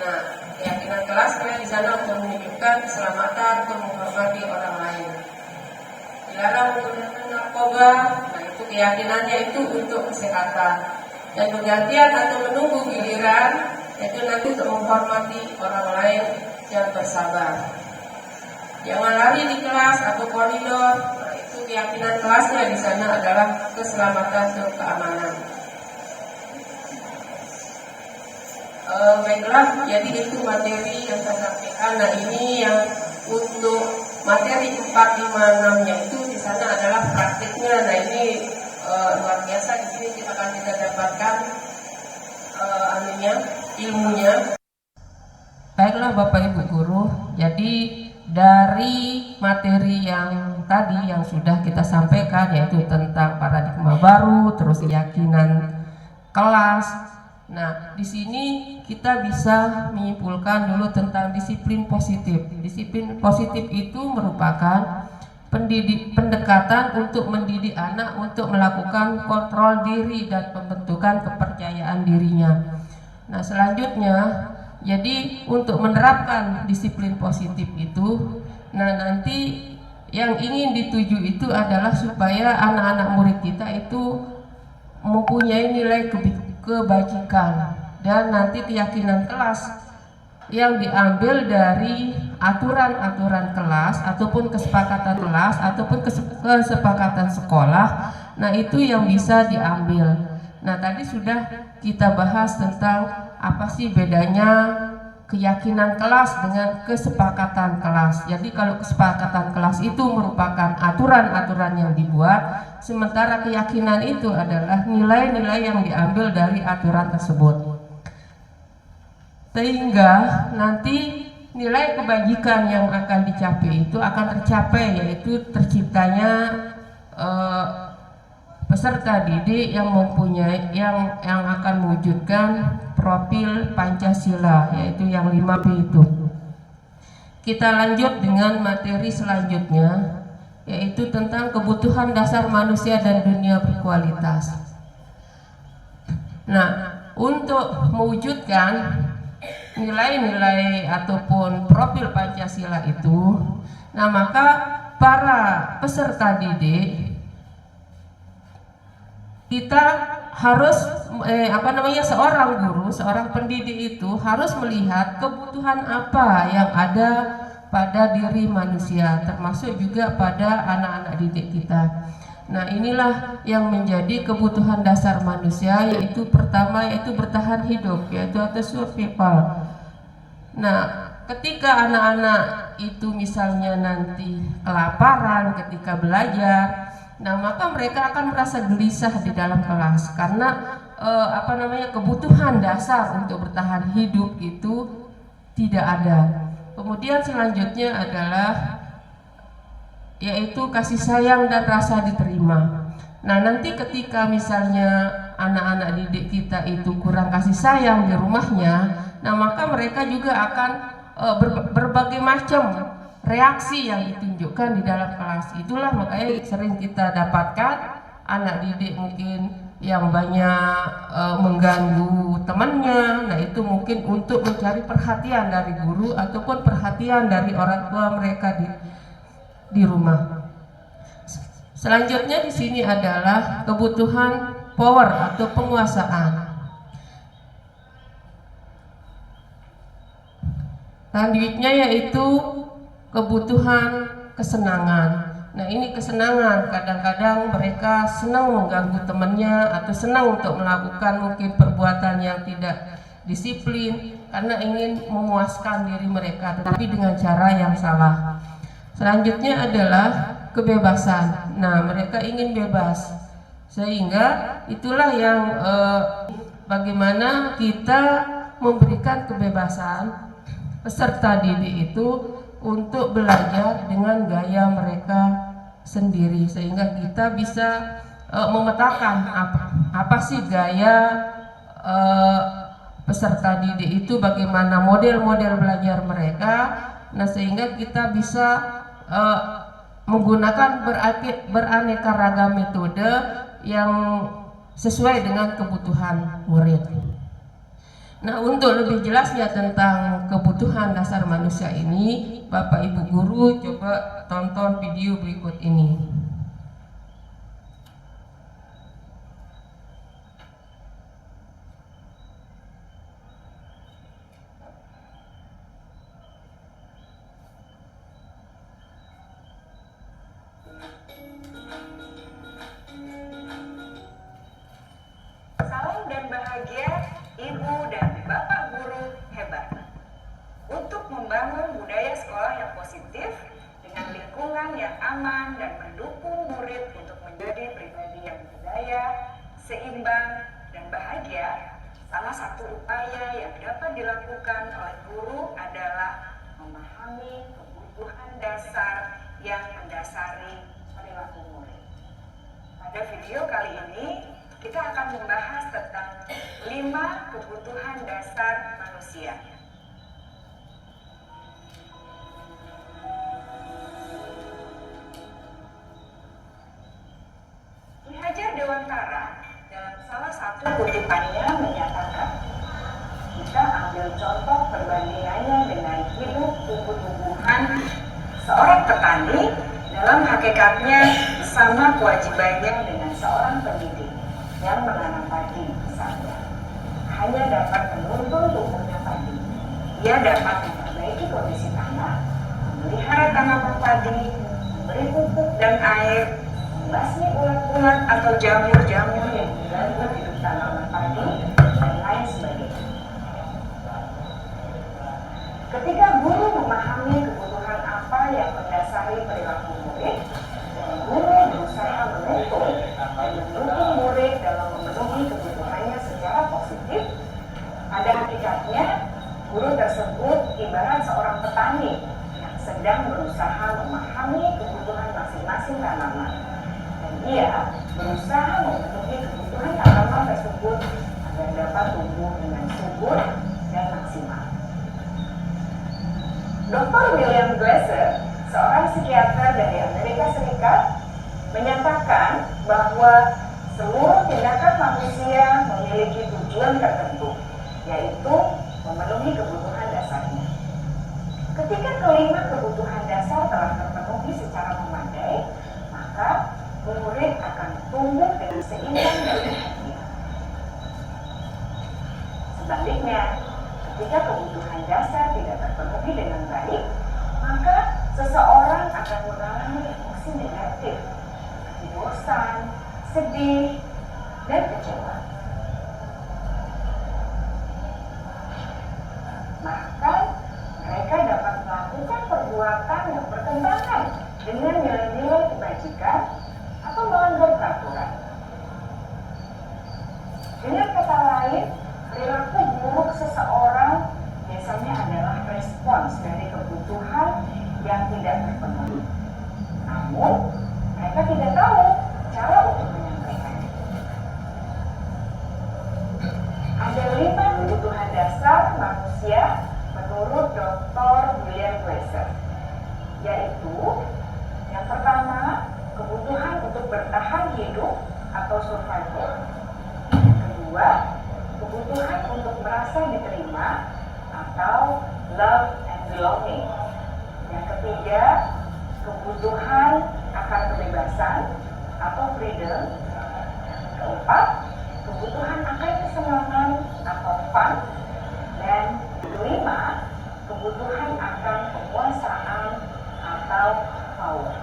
Nah, keyakinan kelas saya di sana untuk menunjukkan keselamatan untuk menghormati orang lain. Dilarang menggunakan narkoba. Nah, itu keyakinannya itu untuk kesehatan. Dan bergantian atau menunggu giliran, itu nanti untuk menghormati orang lain yang bersabar. Jangan lari di kelas atau koridor. Nah, itu keyakinan kelasnya di sana adalah keselamatan dan keamanan. Baiklah, jadi itu materi yang saya sampaikan. Nah, ini yang untuk materi 4, 5, 6-nya itu di sana adalah praktiknya. Nah, ini luar biasa, di sini kita akan dapatkan ilmunya. Baiklah Bapak Ibu Guru, jadi dari materi yang tadi yang sudah kita sampaikan, yaitu tentang paradigma baru, terus keyakinan kelas. Nah, di sini kita bisa menyimpulkan dulu tentang disiplin positif. Disiplin positif itu merupakan pendekatan untuk mendidik anak untuk melakukan kontrol diri dan pembentukan kepercayaan dirinya. Nah, selanjutnya, jadi untuk menerapkan disiplin positif itu, nah nanti yang ingin dituju itu adalah supaya anak-anak murid kita itu mempunyai nilai kebajikan dan nanti keyakinan kelas yang diambil dari aturan-aturan kelas ataupun kesepakatan kelas ataupun kesepakatan sekolah. Nah, itu yang bisa diambil. Nah, tadi sudah kita bahas tentang apa sih bedanya keyakinan kelas dengan kesepakatan kelas. Jadi kalau kesepakatan kelas itu merupakan aturan-aturan yang dibuat, sementara keyakinan itu adalah nilai-nilai yang diambil dari aturan tersebut. Sehingga nanti nilai kebajikan yang akan dicapai itu akan tercapai, yaitu terciptanya peserta didik yang mempunyai yang akan mewujudkan profil Pancasila, yaitu yang 5P itu. Kita lanjut dengan materi selanjutnya, yaitu tentang kebutuhan dasar manusia dan dunia berkualitas. Nah, untuk mewujudkan nilai-nilai ataupun profil Pancasila itu, nah maka para peserta didik kita harus seorang guru, seorang pendidik itu harus melihat kebutuhan apa yang ada pada diri manusia, termasuk juga pada anak-anak didik kita. Nah, inilah yang menjadi kebutuhan dasar manusia, yaitu pertama yaitu bertahan hidup, yaitu atau survival. Nah, ketika anak-anak itu misalnya nanti kelaparan ketika belajar, nah maka mereka akan merasa gelisah di dalam kelas karena kebutuhan dasar untuk bertahan hidup itu tidak ada. Kemudian selanjutnya adalah yaitu kasih sayang dan rasa diterima. Nah, nanti ketika misalnya anak-anak didik kita itu kurang kasih sayang di rumahnya, nah maka mereka juga akan berbagai macam reaksi yang ditunjukkan di dalam kelas. Itulah makanya sering kita dapatkan anak didik mungkin yang banyak mengganggu temannya. Nah, itu mungkin untuk mencari perhatian dari guru ataupun perhatian dari orang tua mereka di rumah. Selanjutnya di sini adalah kebutuhan power atau penguasaan. Selanjutnya yaitu kebutuhan kesenangan. Nah, ini kesenangan, kadang-kadang mereka senang mengganggu temannya atau senang untuk melakukan mungkin perbuatan yang tidak disiplin karena ingin memuaskan diri mereka, tetapi dengan cara yang salah. Selanjutnya adalah kebebasan. Nah, mereka ingin bebas, sehingga itulah yang bagaimana kita memberikan kebebasan peserta didik itu untuk belajar dengan gaya mereka sendiri, sehingga kita bisa memetakan apa sih gaya peserta didik itu, bagaimana model-model belajar mereka. Nah, sehingga kita bisa menggunakan beraneka ragam metode yang sesuai dengan kebutuhan murid. Nah, untuk lebih jelasnya tentang kebutuhan dasar manusia ini, Bapak Ibu guru coba tonton video berikut ini. Salam dan bahagia Ibu dan Bapak guru hebat. Untuk membangun budaya sekolah yang positif dengan lingkungan yang aman dan mendukung murid untuk menjadi pribadi yang berdaya, seimbang, dan bahagia, salah satu upaya yang dapat dilakukan oleh guru adalah memahami kebutuhan dasar yang mendasari perilaku murid. Pada video kali ini, kita akan membahas tentang 5 kebutuhan dasar manusia. Ki Hajar Dewantara dalam salah satu kutipannya menyatakan, kita ambil contoh perbandingannya dengan hidup tumbuh-tumbuhan. Seorang petani dalam hakikatnya sama kewajibannya dengan seorang pendidik yang menanam padi misalnya. Hanya dapat menuntun tumbuhnya padi. Ia dapat memperbaiki kondisi tanah, memelihara tanaman padi, memberi pupuk dan air, membasmi ulat-ulat atau jamur-jamur yang mengganggu hidup tanaman padi, dan lain sebagainya. Ketika guru memahami kebutuhan apa yang mendasari perilaku murid, dan guru berusaha menuntun dan mendukung murid dalam memenuhi kebutuhannya secara positif, pada hakikatnya guru tersebut ibarat seorang petani yang sedang berusaha memahami kebutuhan masing-masing tanaman, dan ia berusaha memenuhi kebutuhan tanaman tersebut agar dapat tumbuh dengan subur dan maksimal. Dr. William Glasser, seorang psikiater dari Amerika Serikat, menyatakan bahwa seluruh tindakan manusia memiliki tujuan tertentu, yaitu memenuhi kebutuhan dasarnya. Ketika kelima kebutuhan dasar telah terpenuhi secara memadai, maka murid akan tumbuh dengan seimbang dan bahagia. Sebaliknya, ketika kebutuhan dasar tidak terpenuhi dengan baik, maka seseorang akan mengalami emosi negatif, seperti bosan, sedih, dan kecewa. Bahkan mereka dapat melakukan perbuatan yang bertentangan dengan nilai-nilai kebajikan atau melanggar peraturan. Dengan kata lain, perilaku buruk seseorang biasanya adalah respons dari kebutuhan yang tidak terpenuhi. Namun, mereka tidak tahu cara untuk menyampaikannya. Ada 5 kebutuhan dasar manusia menurut Dr. William Glasser, yaitu yang pertama, kebutuhan untuk bertahan hidup atau survival. Yang kedua, kebutuhan untuk merasa diterima atau love and belonging. Yang ketiga, kebutuhan akan kebebasan atau freedom. Yang keempat, kebutuhan akan kesenangan atau fun. Dan kelima, kebutuhan akan kekuasaan atau power.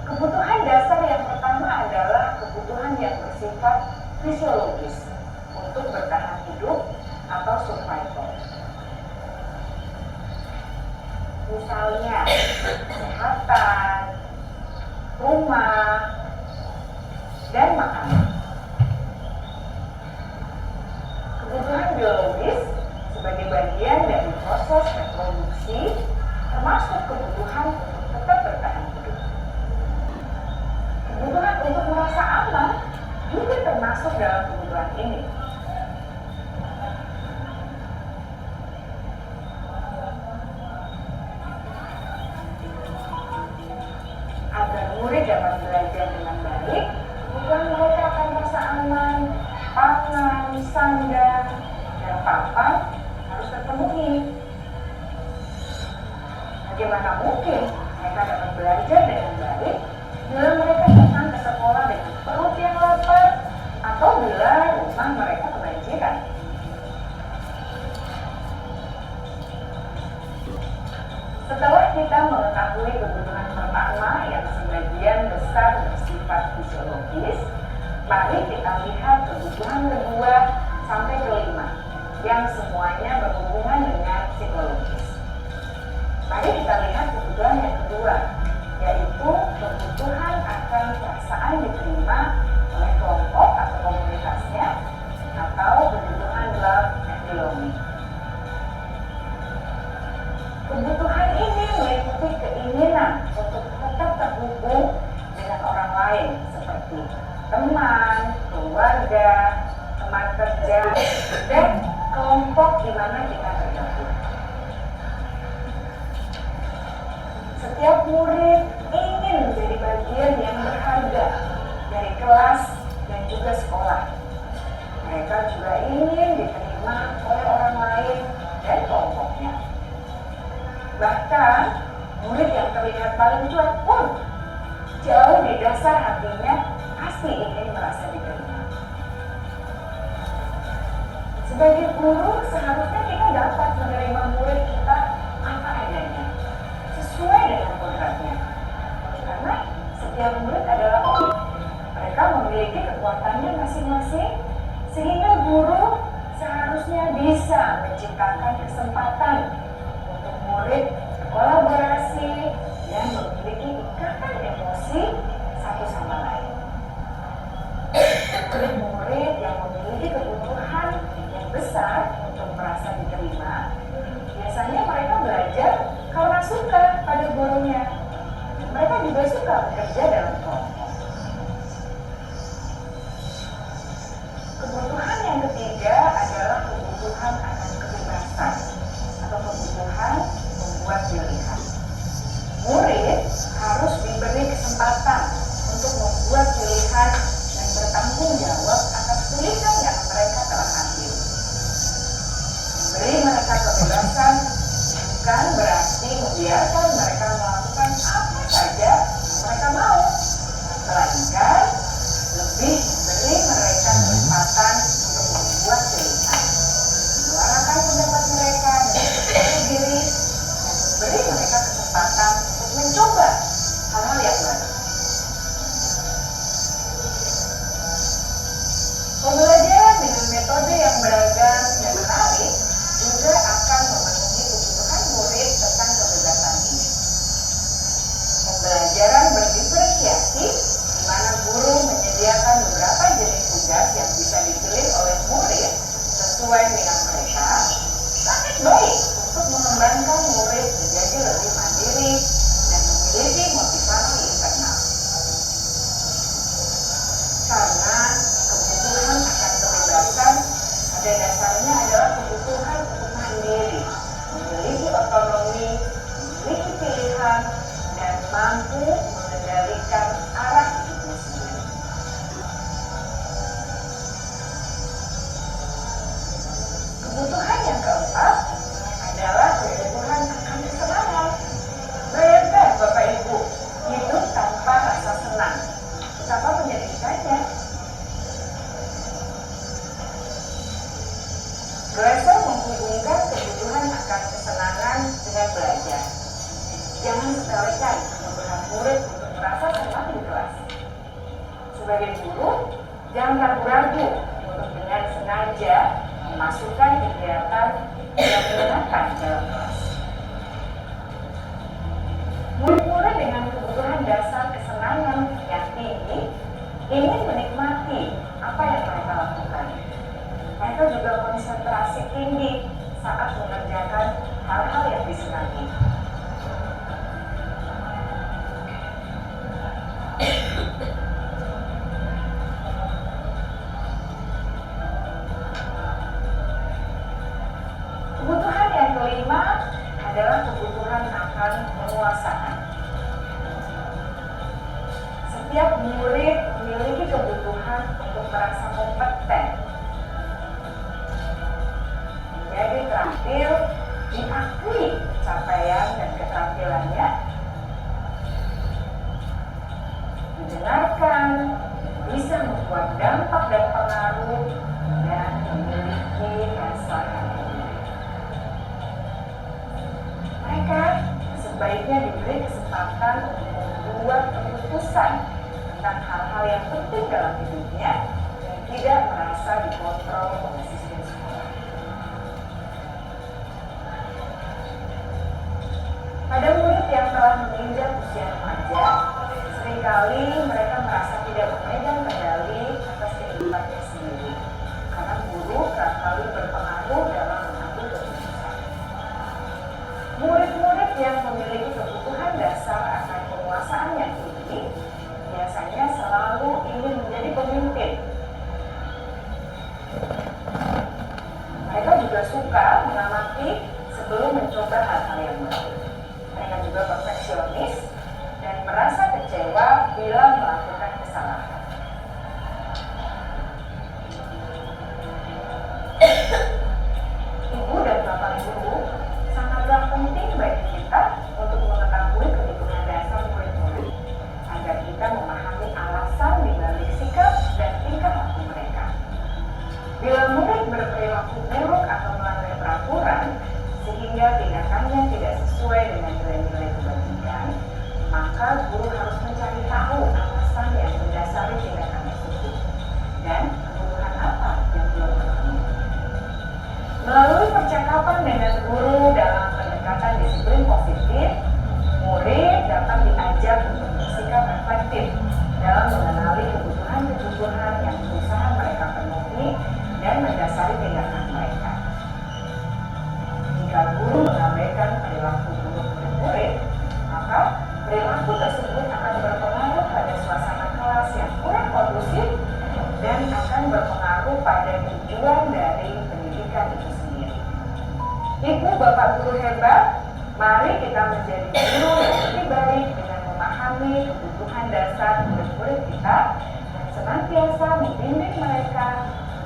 Kebutuhan dasar yang pertama adalah kebutuhan yang bersifat fisiologis untuk bertahan hidup atau survival. Misalnya, kesehatan, rumah, dan makanan. Kebutuhan biologis sebagai bagian dari proses reproduksi termasuk kebutuhan untuk tetap bertahan Kebutuhan untuk merasa aman juga termasuk dalam kebutuhan ini. Agar murid dapat belajar dengan baik, kebutuhan mereka akan merasa aman, pangan, sandang, dan papan harus terpenuhi. Bagaimana mungkin mereka dapat belajar dengan baik bila mereka datang ke sekolah dengan perut yang lapar atau bila rumah mereka kebanjiran? Setelah kita mengetahui kebutuhan pertama yang sebagian besar bersifat fisiologis, mari kita lihat kebutuhan kedua sampai kelima yang semuanya berhubungan dengan psikologis. Mari kita lihat kebutuhan yang kedua, yaitu kebutuhan akan perasaan diterima oleh kelompok atau komunitasnya, atau kebutuhan love and belonging. Kebutuhan ini meliputi keinginan untuk tetap terhubung dengan orang lain seperti teman, keluarga, teman kerja, dan kelompok di mana kita tergabung. Setiap murid ingin menjadi bagian yang berharga dari kelas dan juga sekolah. Mereka juga ingin diterima oleh orang lain dan kelompoknya. Bahkan, murid yang terlihat paling cuek pun jauh di dasar hatinya pasti ingin merasa diterima. Sebagai guru, seharusnya kita dapat menerima murid kita apa adanya, sesuai dengan kodratnya. Karena setiap murid adalah unik. Mereka memiliki kekuatannya masing-masing, sehingga guru seharusnya bisa menciptakan kesempatan untuk murid berkolaborasi dan memiliki ikatan emosi satu sama lain. Murid-murid yang memiliki kebutuhan yang besar untuk merasa diterima, biasanya mereka belajar karena suka pada gurunya. Mereka juga suka bekerja dalam kelompok. Kebutuhan yang ketiga adalah kebutuhan akan kebebasan atau kebutuhan membuat pilihan. Murid harus diberi kesempatan untuk membuat pilihan dan bertanggung jawab atas pilihan yang mereka telah ambil. Memberi mereka kebebasan bukan berarti membiarkan mereka melakukan apa saja mereka mau, melainkan lebih memberi mereka kesempatan untuk membuat pilihan, menyuarakan pendapat mereka dengan percaya diri, dan memberi mereka kesempatan untuk mencoba hal-hal yang baru. Pembelajaran dengan metode yang beragam dan menarik juga akan memenuhi kebutuhan murid tentang kebebasan ini. Pembelajaran berdiferensiasi, di mana guru menyediakan beberapa jenis tugas yang bisa dipilih oleh murid sesuai minat mereka, sangat baik untuk mengembangkan murid menjadi lebih mandiri dan memiliki motivasi internal. Karena kebutuhan akan kebebasan pada dasarnya adalah kebutuhan untuk mandiri, memiliki otonomi, memiliki pilihan, dan mampu mengendalikan arah hidupnya sendiri. Kebutuhan yang keempat adalah kebutuhan akan kesenangan. Bayangkan Bapak Ibu, hidup tanpa rasa senang, betapa menyedihkannya. Glasser menghubungkan kebutuhan akan kesenangan dengan belajar. Jangan sepelekan kebutuhan murid untuk merasa senang di kelas. Sebagai guru, jangan ragu-ragu untuk dengan sengaja memasukkan kegiatan yang menyenangkan dalam kelas. Murid-murid dengan kebutuhan dasar kesenangan yang tinggi ingin menikmati apa yang mereka lakukan. Mereka juga konsentrasi tinggi saat mengerjakan hal-hal yang disenangi. penguasaan. Setiap murid memiliki kebutuhan untuk merasa kompeten, menjadi terampil, diakui capaian dan keterampilannya, didengarkan, bisa membuat dampak dan pengaruh, dan memiliki rasa harmoni. Mereka sebaiknya diberi kesempatan untuk membuat keputusan tentang hal-hal yang penting dalam hidupnya dan tidak merasa dikontrol oleh sistem sekolah. Pada murid yang telah menginjak usia remaja, seringkali mereka merasa tidak memegang kendali atas kehidupannya sendiri, karena guru kerap kali berpengaruh dalam mengambil keputusan. Murid-murid yang memiliki kebutuhan dasar akan penguasaan yang tinggi biasanya selalu ingin menjadi pemimpin. Mereka juga suka mengamati sebelum mencoba hal-hal yang baru. Mereka juga perfeksionis dan merasa kecewa bila melakukan kesalahan. Ibu dan bapak guru sangatlah penting bagi kita untuk mengetahui kebutuhan dasar murid-murid agar kita memahami alasan dibalik sikap dan tingkah laku mereka. Bila murid berperilaku buruk atau melanggar peraturan sehingga tindakannya tidak sesuai dengan nilai-nilai kebajikan, maka guru harus mencari tahu alasan yang mendasari tindakan tersebut dan kebutuhan apa yang belum terpenuhi. Melalui percakapan dengan guru dalam pendekatan disiplin positif, murid dapat diajak untuk bersikap reflektif dalam mengenali kebutuhan-kebutuhan yang berusaha mereka penuhi dan mendasari tindakan mereka. Jika guru mengabaikan perilaku buruk murid, maka perilaku tersebut akan berpengaruh pada suasana kelas yang kurang kondusif dan akan berpengaruh pada tujuan dari pendidikan itu sendiri. Ibu bapak guru hebat, mari kita menjadi guru yang lebih baik dengan memahami kebutuhan dasar murid-murid kita dan senantiasa membimbing mereka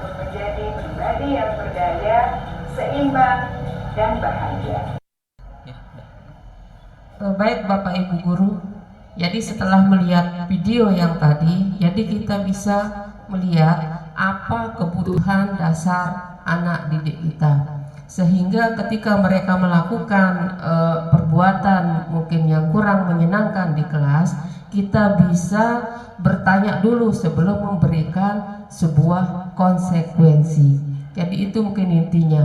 untuk menjadi pribadi yang berdaya, seimbang, dan bahagia. Baik Bapak Ibu Guru, jadi setelah melihat video yang tadi, jadi kita bisa melihat apa kebutuhan dasar anak didik kita, sehingga ketika mereka melakukan perbuatan mungkin yang kurang menyenangkan di kelas, kita bisa bertanya dulu sebelum memberikan sebuah konsekuensi. Jadi itu mungkin intinya.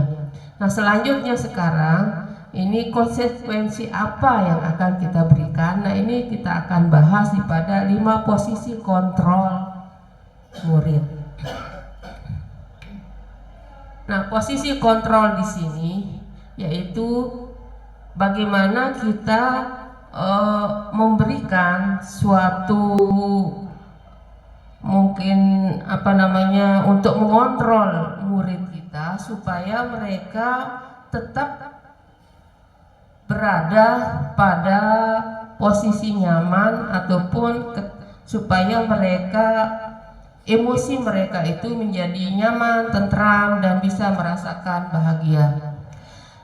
Nah selanjutnya sekarang ini konsekuensi apa yang akan kita berikan. Nah ini kita akan bahas pada 5 posisi kontrol murid. Nah posisi kontrol di sini yaitu bagaimana kita memberikan suatu mungkin untuk mengontrol murid kita supaya mereka tetap berada pada posisi nyaman ataupun supaya emosi mereka itu menjadi nyaman, tentram dan bisa merasakan bahagia.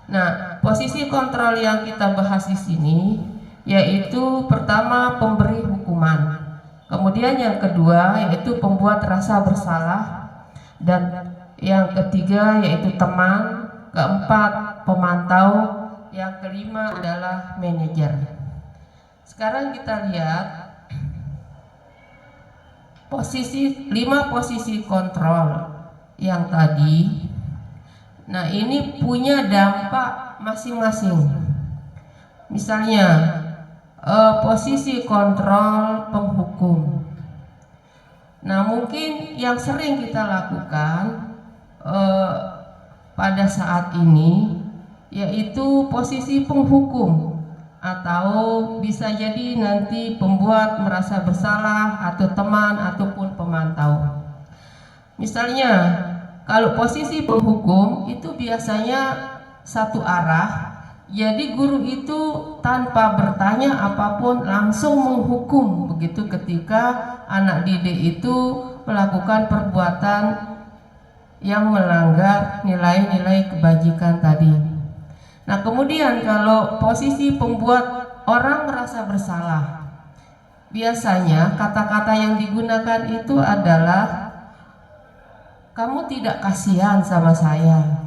Nah, posisi kontrol yang kita bahas di sini yaitu pertama pemberi hukuman. Kemudian yang kedua yaitu pembuat rasa bersalah, dan yang ketiga yaitu teman, keempat pemantau, yang kelima adalah manajer. Sekarang kita lihat 5 posisi kontrol yang tadi. Nah ini punya dampak masing-masing. Misalnya posisi kontrol penghukum. Nah mungkin yang sering kita lakukan pada saat ini yaitu posisi penghukum, atau bisa jadi nanti pembuat merasa bersalah atau teman ataupun pemantau. Misalnya kalau posisi penghukum itu biasanya satu arah, Jadi guru itu tanpa bertanya apapun langsung menghukum begitu ketika anak didik itu melakukan perbuatan yang melanggar nilai-nilai kebajikan tadi. Nah, kemudian kalau posisi pembuat orang merasa bersalah, biasanya kata-kata yang digunakan itu adalah kamu tidak kasihan sama saya,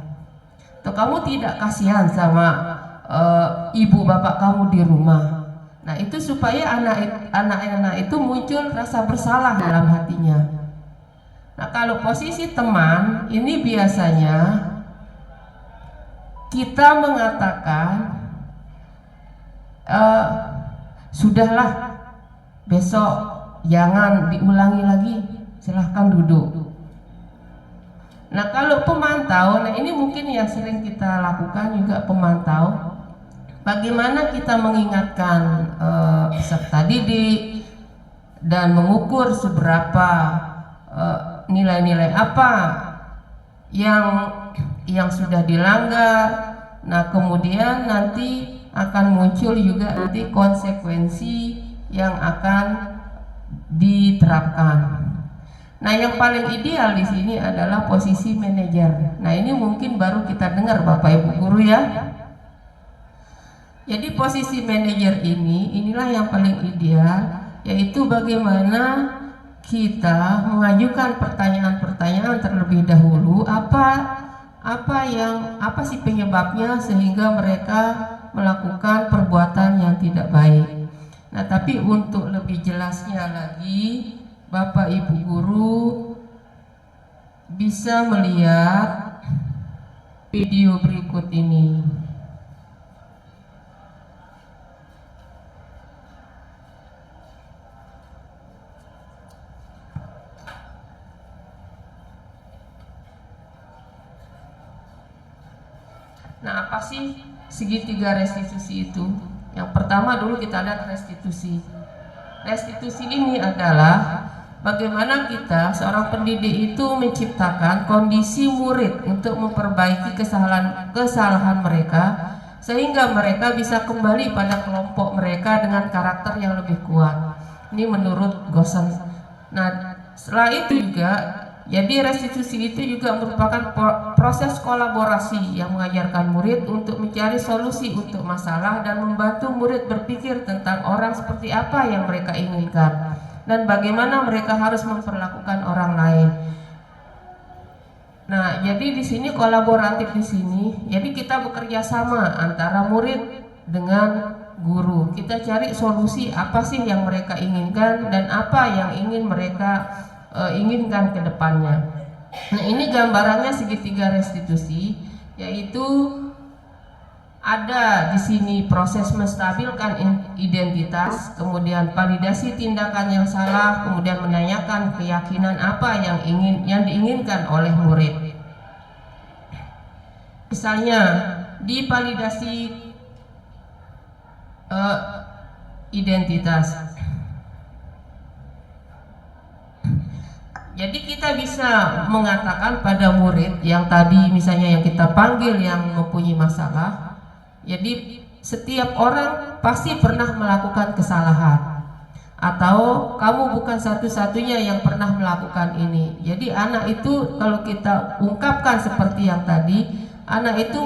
atau kamu tidak kasihan sama ibu bapak kamu di rumah. Nah, itu supaya anak-anak itu muncul rasa bersalah dalam hatinya. Nah, kalau posisi teman ini biasanya kita mengatakan sudahlah, besok jangan diulangi lagi, silahkan duduk. Nah, kalau pemantau, nah ini mungkin yang sering kita lakukan juga pemantau. Bagaimana kita mengingatkan peserta didik dan mengukur seberapa nilai-nilai apa yang sudah dilanggar. Nah, kemudian nanti akan muncul juga nanti konsekuensi yang akan diterapkan. Nah, yang paling ideal di sini adalah posisi manajer. Nah, ini mungkin baru kita dengar Bapak Ibu guru ya. Jadi posisi manajer inilah yang paling ideal, yaitu bagaimana kita mengajukan pertanyaan-pertanyaan terlebih dahulu, apa sih penyebabnya sehingga mereka melakukan perbuatan yang tidak baik. Nah, tapi untuk lebih jelasnya lagi, Bapak Ibu guru bisa melihat video berikut ini. Nah, apa sih segitiga restitusi itu? Yang pertama dulu kita lihat restitusi. Restitusi ini adalah bagaimana kita seorang pendidik itu menciptakan kondisi murid untuk memperbaiki kesalahan mereka sehingga mereka bisa kembali pada kelompok mereka dengan karakter yang lebih kuat. Ini menurut Gosen. Nah, setelah itu juga jadi restitusi itu juga merupakan proses kolaborasi yang mengajarkan murid untuk mencari solusi untuk masalah dan membantu murid berpikir tentang orang seperti apa yang mereka inginkan dan bagaimana mereka harus memperlakukan orang lain. Nah, jadi di sini kolaboratif di sini. Jadi kita bekerja sama antara murid dengan guru. Kita cari solusi apa sih yang mereka inginkan dan apa yang ingin mereka inginkan ke depannya. Nah, ini gambarannya segitiga restitusi, yaitu ada di sini proses menstabilkan identitas, kemudian validasi tindakan yang salah, kemudian menanyakan keyakinan apa yang diinginkan oleh murid. Misalnya di validasi identitas. Jadi kita bisa mengatakan pada murid yang tadi misalnya yang kita panggil yang mempunyai masalah, jadi setiap orang pasti pernah melakukan kesalahan, atau kamu bukan satu-satunya yang pernah melakukan ini. Jadi anak itu kalau kita ungkapkan seperti yang tadi, anak itu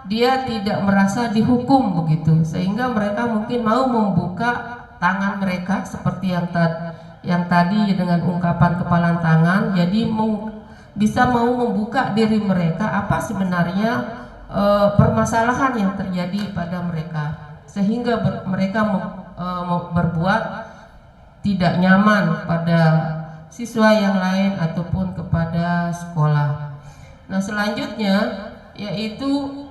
dia tidak merasa dihukum begitu, sehingga mereka mungkin mau membuka tangan mereka seperti yang tadi dengan ungkapan kepalan tangan. Jadi bisa mau membuka diri mereka apa sebenarnya permasalahan yang terjadi pada mereka, sehingga mereka berbuat tidak nyaman pada siswa yang lain ataupun kepada sekolah. Nah, selanjutnya yaitu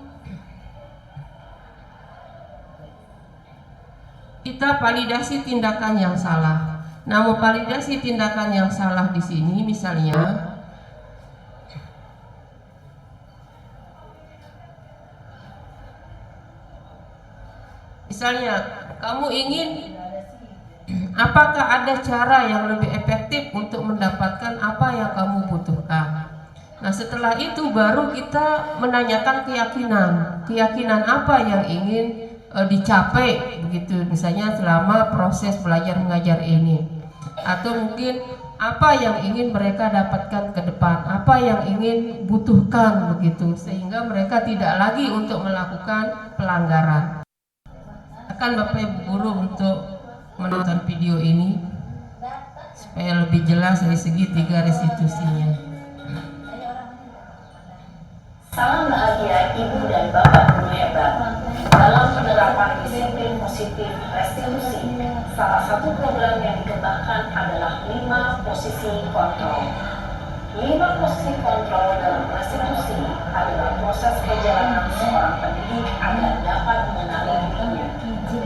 kita validasi tindakan yang salah. Nah, memvalidasi tindakan yang salah di sini misalnya kamu ingin apakah ada cara yang lebih efektif untuk mendapatkan apa yang kamu butuhkan. Nah, setelah itu baru kita menanyakan keyakinan apa yang ingin dicapai begitu, misalnya selama proses belajar mengajar ini, atau mungkin apa yang ingin mereka dapatkan ke depan, apa yang ingin butuhkan begitu, sehingga mereka tidak lagi untuk melakukan pelanggaran. Akan Bapak Ibu guru untuk menonton video ini supaya lebih jelas dari segi 3 restitusinya. Salam bahagia Ibu dan Bapak guru hebat. Dalam penerapan disiplin positif restitusi, salah satu program yang dikembangkan adalah 5 posisi kontrol. 5 posisi kontrol dalam restitusi adalah proses perjalanan seorang pendidik agar dapat mengenali dirinya.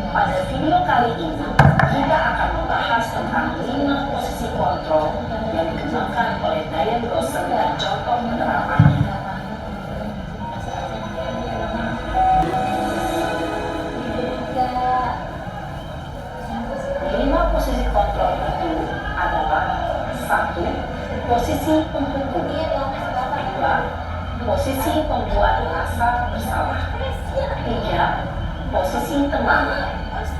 Pada video kali ini, kita akan membahas tentang 5 posisi kontrol yang dikembangkan oleh Diane Grossen dan contoh penerapannya. 5 posisi kontrol itu adalah: 1. Posisi penghukum. 2. Posisi pembuat rasa bersalah. 3. Posisi teman.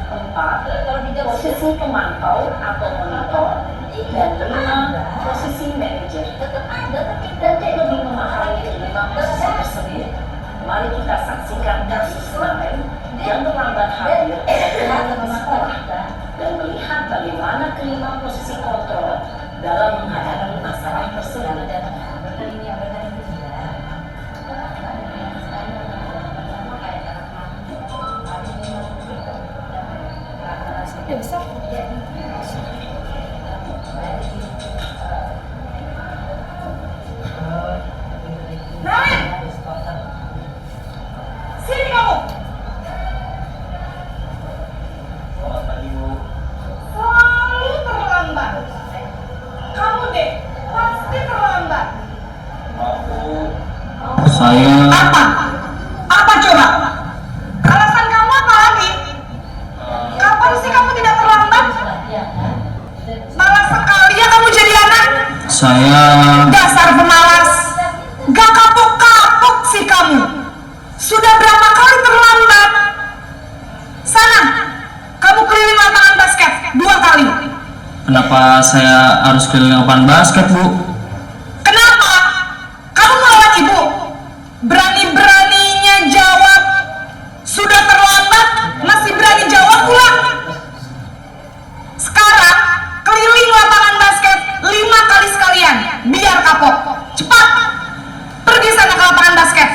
4. Posisi pemantau atau monitor. Dan 5. Posisi manajer. Untuk lebih memahami kelima posisi tersebut, mari kita saksikan kasus lain yang terlambat hadir di sekolah dan melihat bagaimana kelima posisi kontrol dalam menghadapi masalah tersebut. Sini kamu. Selalu terlambat. Kamu deh, pasti terlambat. Saya Apa? Apa coba? Alasan kamu apa lagi? Kapan sih kamu tidak terlambat? Malas sekali ya kamu jadi anak. saya Dasar pemalas. Gak kapok-kapok sih kamu. Sudah berapa kali terlambat? Sana, kamu keliling lapangan basket 2 kali. kenapa saya harus keliling lapangan basket, Bu? Kenapa? Kamu melawan ibu? Berani-beraninya jawab. Sudah terlambat, masih berani jawab pula. Sekarang, keliling lapangan basket 5 kali sekalian, biar kapok. Cepat, pergi sana ke lapangan basket.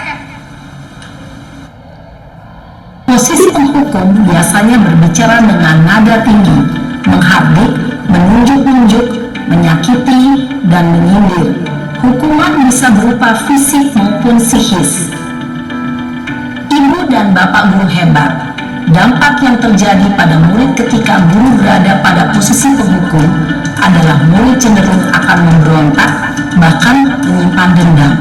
Posisi penghukum biasanya berbicara dengan nada tinggi, menghardik, menunjuk-nunjuk, menyakiti, dan menyindir. Hukuman bisa berupa fisik maupun psikis. Ibu dan Bapak guru hebat, dampak yang terjadi pada murid ketika guru berada pada posisi penghukum adalah murid cenderung akan memberontak, bahkan menyimpan dendam.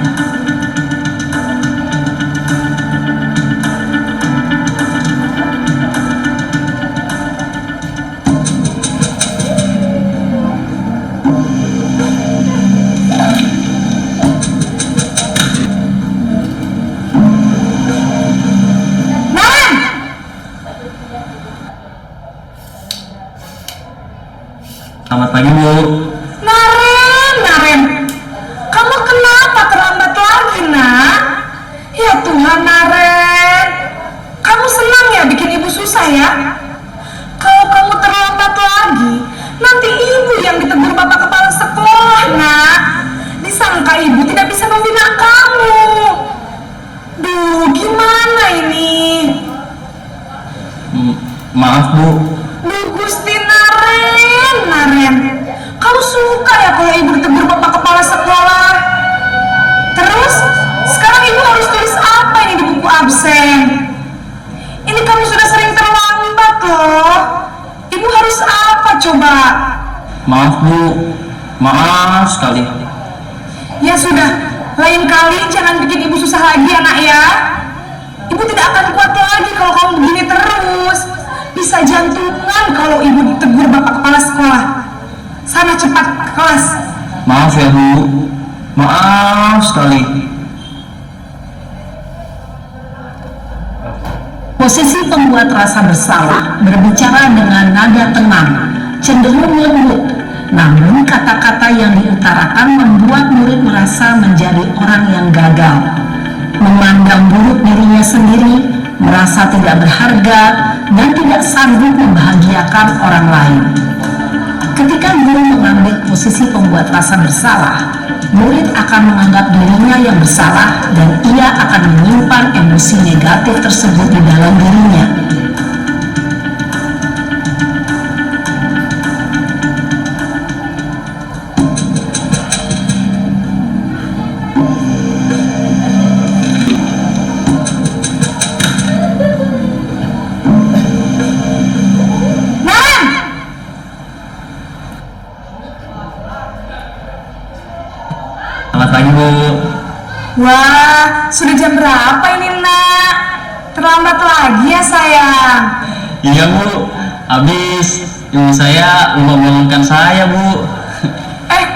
Naren! Selamat pagi, Bu. Naren, kamu kenapa terlambat lagi, nak? Ya Tuhan, Naren, kamu senang ya bikin ibu susah ya? Kalau kamu terlambat lagi, nanti ibu yang ditegur bapak kepala sekolah, nak. Disangka ibu tidak bisa membina kamu. Duh, gimana ini? Maaf, Bu. Duh, Gusti Naren, kamu suka ya kalau ibu ditegur bapak kepala sekolah? Terus, sekarang ibu harus tulis apa ini di buku absen? Ini kamu sudah sering terlambat loh. Ibu harus apa coba? Maaf, Bu. Maaf sekali. Ya sudah, lain kali jangan bikin ibu susah lagi anak ya. Ibu tidak akan kuat lagi kalau kamu begini terus. Bisa jantungan kalau ibu ditegur bapak kepala sekolah. Sana cepat ke kelas. Maaf ya, Bu. Maaf sekali. Posisi pembuat rasa bersalah berbicara dengan nada tenang, cenderung lembut, namun kata-kata yang diutarakan membuat murid merasa menjadi orang yang gagal, memandang buruk dirinya sendiri, merasa tidak berharga, dan tidak sanggup membahagiakan orang lain. Ketika guru mengambil posisi pembuat rasa bersalah, murid akan menganggap dirinya yang bersalah dan ia akan menyimpan emosi negatif tersebut di dalam dirinya. Selamat pagi, Bu. Wah, sudah jam berapa ini, Nak? Terlambat lagi ya, sayang. Iya, Bu. Habis ibu saya lupa bangunkan saya, Bu.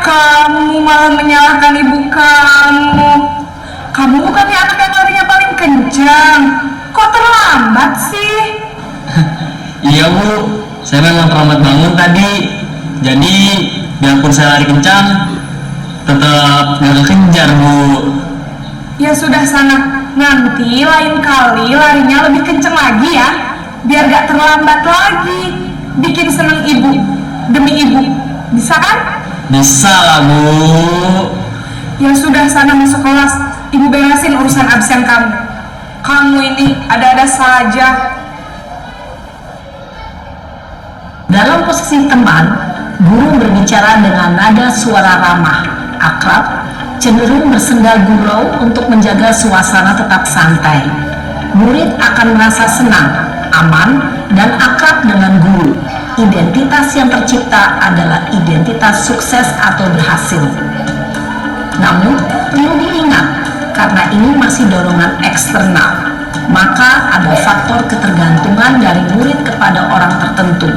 Kamu malah menyalahkan ibu kamu. Kamu bukannya anak yang larinya paling kencang. Kok terlambat sih? Iya, Bu. Saya memang terlambat bangun tadi. Jadi, biarpun saya lari kencang, tetap gak kejar, Bu. Ya sudah sana, nanti lain kali larinya lebih kencang lagi ya, biar gak terlambat lagi. Bikin seneng ibu, demi ibu, bisa kan? Bisa lah, Bu. Ya sudah sana masuk kelas, ibu beresin urusan absen kamu. Kamu ini ada-ada saja. Dalam posisi teman, guru berbicara dengan nada suara ramah, akrab, cenderung bersenda gurau untuk menjaga suasana tetap santai. Murid akan merasa senang, aman, dan akrab dengan guru. Identitas yang tercipta adalah identitas sukses atau berhasil. Namun, perlu diingat, karena ini masih dorongan eksternal, maka ada faktor ketergantungan dari murid kepada orang tertentu.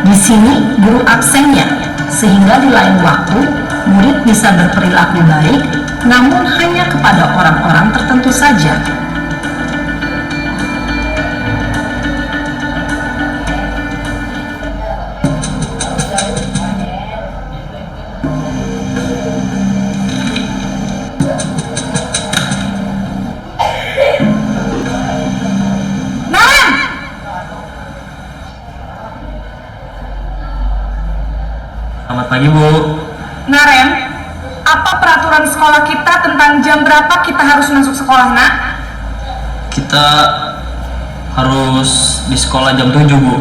Di sini, guru absennya, sehingga di lain waktu, murid bisa berperilaku baik, namun hanya kepada orang-orang tertentu saja. Selamat pagi, Bu. Naren, apa peraturan sekolah kita tentang jam berapa kita harus masuk sekolah, Nak? Kita harus di sekolah jam 7, Bu.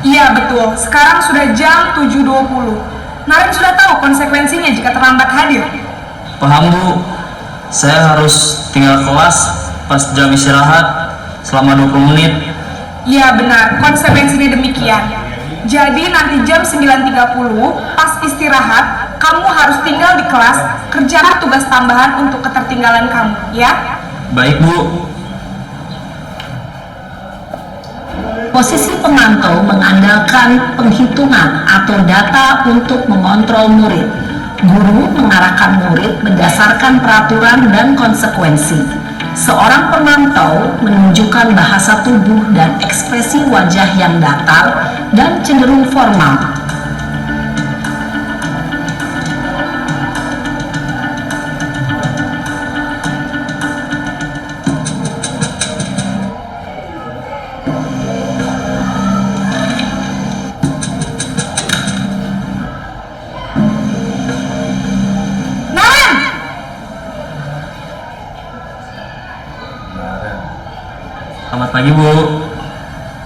Iya betul, sekarang sudah jam 7.20. Naren sudah tahu konsekuensinya jika terlambat hadir. Paham, Bu. Saya harus tinggal kelas pas jam istirahat selama 20 menit. Iya benar, konsekuensinya demikian. Jadi nanti jam 9.30 pas istirahat, kamu harus tinggal di kelas, kerjakan tugas tambahan untuk ketertinggalan kamu, ya? Baik, Bu. Posisi pemantau mengandalkan penghitungan atau data untuk mengontrol murid. Guru mengarahkan murid berdasarkan peraturan dan konsekuensi. Seorang pemantau menunjukkan bahasa tubuh dan ekspresi wajah yang datar dan cenderung formal. Selamat pagi, Bu.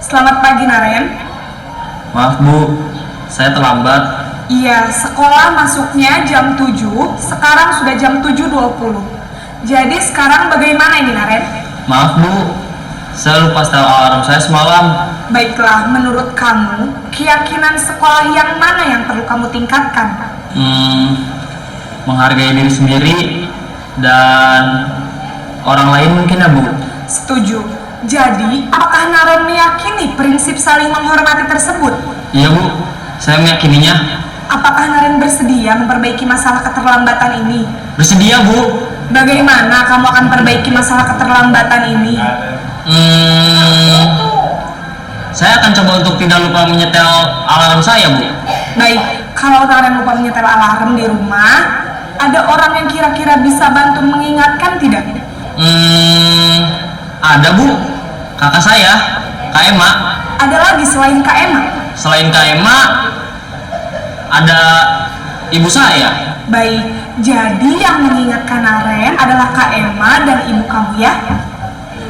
Selamat pagi, Naren. Maaf, Bu. Saya terlambat. Iya, sekolah masuknya jam 7, sekarang sudah jam 7.20. Jadi sekarang bagaimana ini, Naren? Maaf, Bu. Saya lupa setel alarm saya semalam. Baiklah, menurut kamu, keyakinan sekolah yang mana yang perlu kamu tingkatkan? Menghargai diri sendiri dan orang lain mungkin, ya, Bu. Setuju. Jadi, apakah Naren meyakini prinsip saling menghormati tersebut? Iya, Bu. Saya meyakininya. Apa Apakah Naren bersedia memperbaiki masalah keterlambatan ini? Bersedia, Bu. Bagaimana kamu akan perbaiki masalah keterlambatan ini? Saya akan coba untuk tidak lupa menyetel alarm saya, Bu. Baik, kalau Naren lupa menyetel alarm di rumah, ada orang yang kira-kira bisa bantu mengingatkan tidak? Ada, Bu. Kakak saya, Kak Emma. Ada lagi selain Kak Emma? Selain Kak Emma, ada ibu saya. Baik, jadi yang mengingatkan Naren adalah Kak Emma dan ibu kamu ya?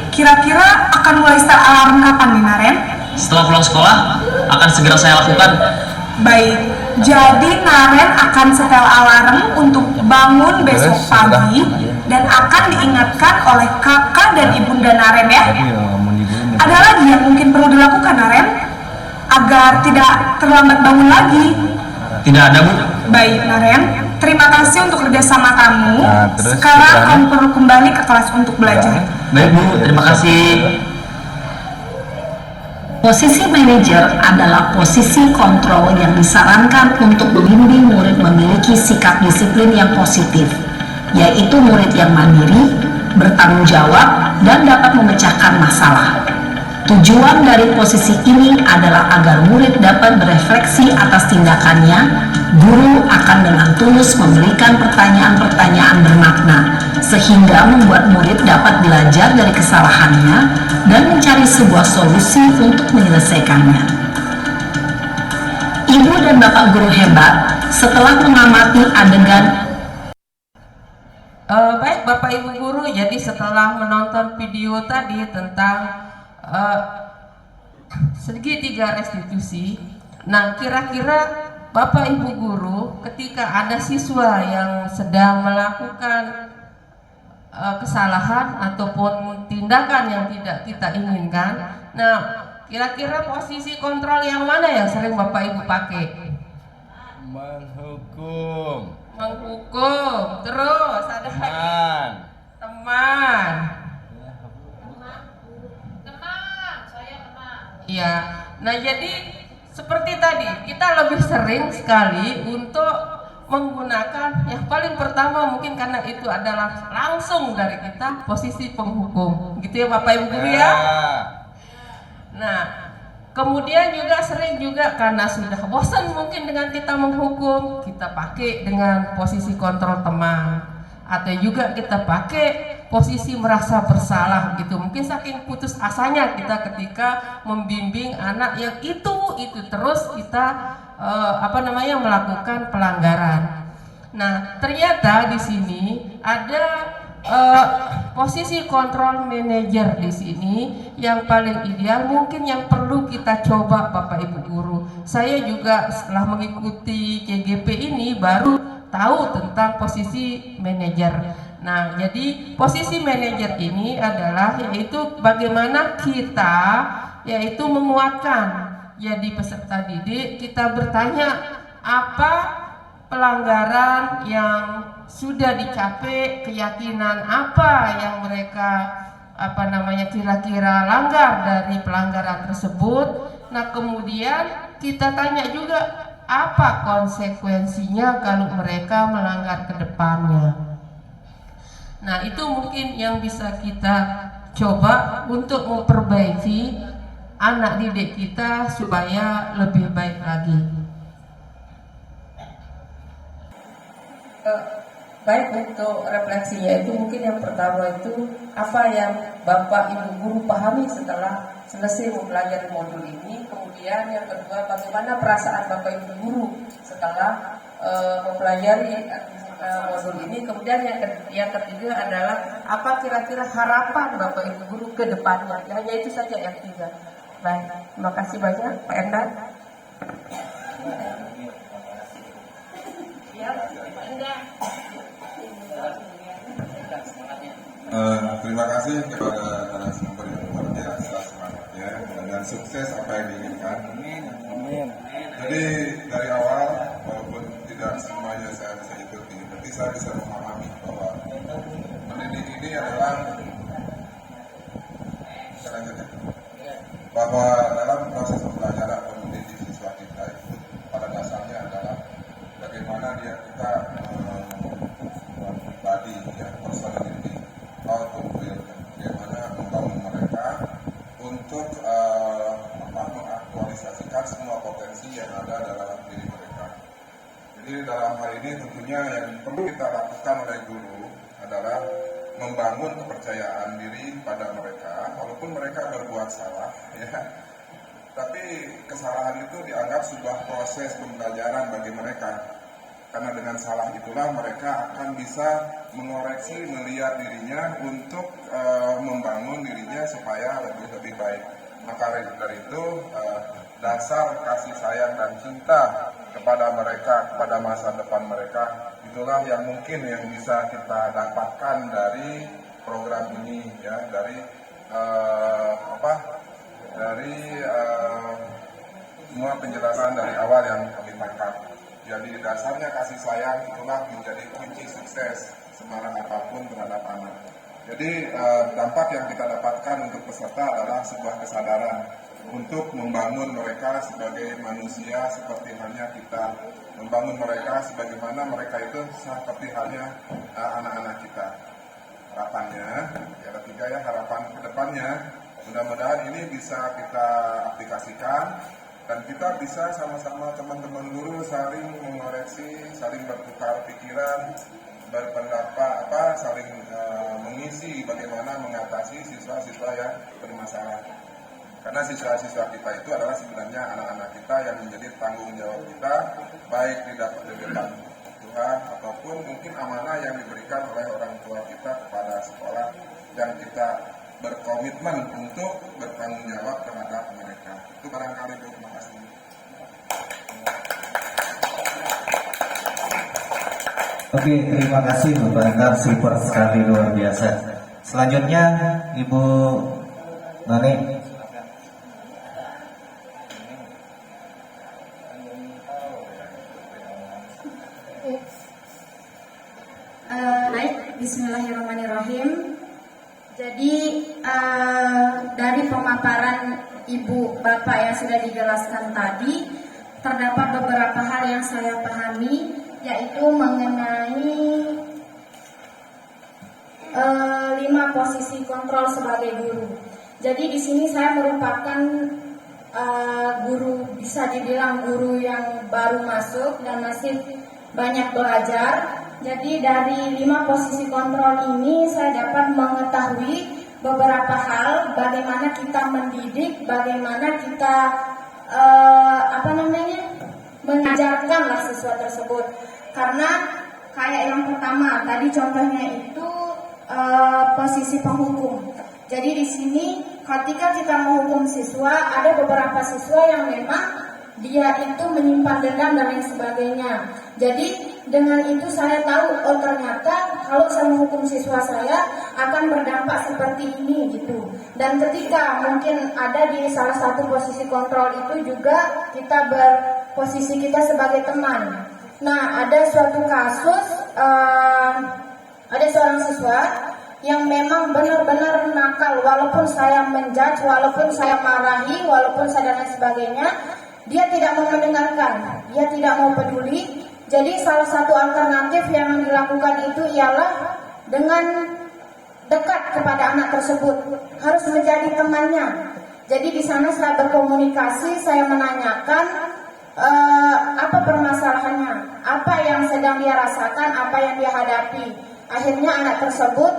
Kira-kira akan mulai start alarm kapan nih Naren? Setelah pulang sekolah, akan segera saya lakukan. Baik, jadi Naren akan setel alarm untuk bangun besok pagi dan akan diingatkan oleh kakak dan ibunda Naren ya. Ada lagi yang mungkin perlu dilakukan Naren agar tidak terlambat bangun lagi? Tidak ada, Bu. Baik Naren, terima kasih untuk kerjasama kamu. Sekarang kamu perlu kembali ke kelas untuk belajar. Baik, Bu. Terima kasih. Posisi manajer adalah posisi kontrol yang disarankan untuk membimbing murid memiliki sikap disiplin yang positif, yaitu murid yang mandiri, bertanggung jawab, dan dapat memecahkan masalah. Tujuan dari posisi ini adalah agar murid dapat berefleksi atas tindakannya. Guru akan dengan tulus memberikan pertanyaan-pertanyaan bermakna, sehingga membuat murid dapat belajar dari kesalahannya dan mencari sebuah solusi untuk menyelesaikannya. Ibu dan Bapak guru hebat, setelah mengamati adegan Baik Bapak Ibu guru, jadi setelah menonton video tadi tentang segitiga restitusi, nah kira-kira Bapak Ibu guru ketika ada siswa yang sedang melakukan kesalahan ataupun tindakan yang tidak kita inginkan, nah kira-kira posisi kontrol yang mana yang sering Bapak Ibu pakai? Menghukum, terus ada lagi teman. Iya, nah jadi seperti tadi kita lebih sering sekali untuk menggunakan yang paling pertama mungkin karena itu adalah langsung dari kita posisi penghukum, gitu ya Bapak Ibu guru ya. Nah, kemudian juga sering juga karena sudah bosan mungkin dengan kita menghukum, kita pakai dengan posisi kontrol teman, atau juga kita pakai posisi merasa bersalah gitu. Mungkin saking putus asanya kita ketika membimbing anak yang itu terus kita melakukan pelanggaran. Nah, ternyata di sini ada posisi kontrol manajer di sini yang paling ideal, mungkin yang perlu kita coba Bapak Ibu guru. Saya juga setelah mengikuti KGP ini baru tahu tentang posisi manajer. Nah, jadi posisi manajer ini adalah yaitu bagaimana kita yaitu menguatkan jadi peserta didik, kita bertanya apa pelanggaran yang sudah dicapai, keyakinan apa yang mereka kira-kira langgar dari pelanggaran tersebut. Nah, kemudian kita tanya juga apa konsekuensinya kalau mereka melanggar ke depannya. Nah, itu mungkin yang bisa kita coba untuk memperbaiki anak didik kita supaya lebih baik lagi. Baik, untuk refleksinya itu mungkin yang pertama itu apa yang Bapak Ibu guru pahami setelah selesai mempelajari modul ini. Kemudian yang kedua, bagaimana perasaan Bapak Ibu guru setelah mempelajari modul ini. Kemudian yang ketiga adalah apa kira-kira harapan Bapak Ibu guru ke depannya. Hanya itu saja yang tiga. Baik, terima kasih banyak Pak Endar. Terima kasih kepada narasumber yang luar biasa semangatnya dan sukses apa yang diinginkan. Jadi dari awal walaupun tidak semuanya saya bisa ikuti, tapi saya bisa memahami bahwa mendidik ini adalah bahwa dalam proses pembelajaran mendidik siswa kita itu pada dasarnya adalah ada dalam diri mereka. Jadi dalam hal ini tentunya yang perlu kita lakukan oleh guru adalah membangun kepercayaan diri pada mereka, walaupun mereka berbuat salah, ya. Tapi kesalahan itu dianggap sebuah proses pembelajaran bagi mereka. Karena dengan salah itulah mereka akan bisa mengoreksi, melihat dirinya untuk membangun dirinya supaya lebih baik. Maka dari itu dasar kasih sayang dan cinta kepada mereka, kepada masa depan mereka, itulah yang mungkin yang bisa kita dapatkan dari program ini, ya, dari semua penjelasan dari awal yang kami tangkap. Jadi dasarnya kasih sayang itulah menjadi kunci sukses semangat apapun terhadap anak. Jadi dampak yang kita dapatkan untuk peserta adalah sebuah kesadaran untuk membangun mereka sebagai manusia seperti halnya kita, membangun mereka sebagaimana mereka itu seperti halnya anak-anak kita. Harapannya, ada 3 ya, harapan kedepannya, mudah-mudahan ini bisa kita aplikasikan dan kita bisa sama-sama teman-teman guru saling mengoreksi, saling bertukar pikiran, berpendapat, saling mengisi bagaimana mengatasi siswa-siswa yang bermasalah. Karena siswa-siswa kita itu adalah sebenarnya anak-anak kita yang menjadi tanggung jawab kita, baik di depan Tuhan ataupun mungkin amanah yang diberikan oleh orang tua kita kepada sekolah yang kita berkomitmen untuk bertanggung jawab terhadap mereka. Itu barangkali Bu, terima kasih. Oke, terima kasih Bapak Endar, support sekali, luar biasa. Selanjutnya Ibu Nani. Baik, bismillahirrahmanirrahim. Jadi dari pemaparan Ibu Bapak yang sudah dijelaskan tadi, terdapat beberapa hal yang saya pahami, yaitu mengenai 5 posisi kontrol sebagai guru. Jadi di sini saya merupakan guru, bisa dibilang guru yang baru masuk dan masih banyak belajar. Jadi dari 5 posisi kontrol ini saya dapat mengetahui beberapa hal, bagaimana kita mendidik, bagaimana kita mengajarkanlah siswa tersebut. Karena kayak yang pertama tadi contohnya itu posisi penghukum. Jadi di sini ketika kita menghukum siswa, ada beberapa siswa yang memang dia itu menyimpan dendam dan lain sebagainya. Jadi dengan itu saya tahu, oh ternyata kalau saya menghukum siswa saya akan berdampak seperti ini gitu. Dan ketika mungkin ada di salah satu posisi kontrol itu juga kita berposisi kita sebagai teman. Nah, ada suatu kasus, ada seorang siswa yang memang benar-benar nakal, walaupun saya menjudge, walaupun saya marahi, walaupun saya dan lain sebagainya, dia tidak mau mendengarkan, dia tidak mau peduli. Jadi salah satu alternatif yang dilakukan itu ialah dengan dekat kepada anak tersebut, harus menjadi temannya. Jadi di sana saya berkomunikasi, saya menanyakan apa permasalahannya, apa yang sedang dia rasakan, apa yang dia hadapi. Akhirnya anak tersebut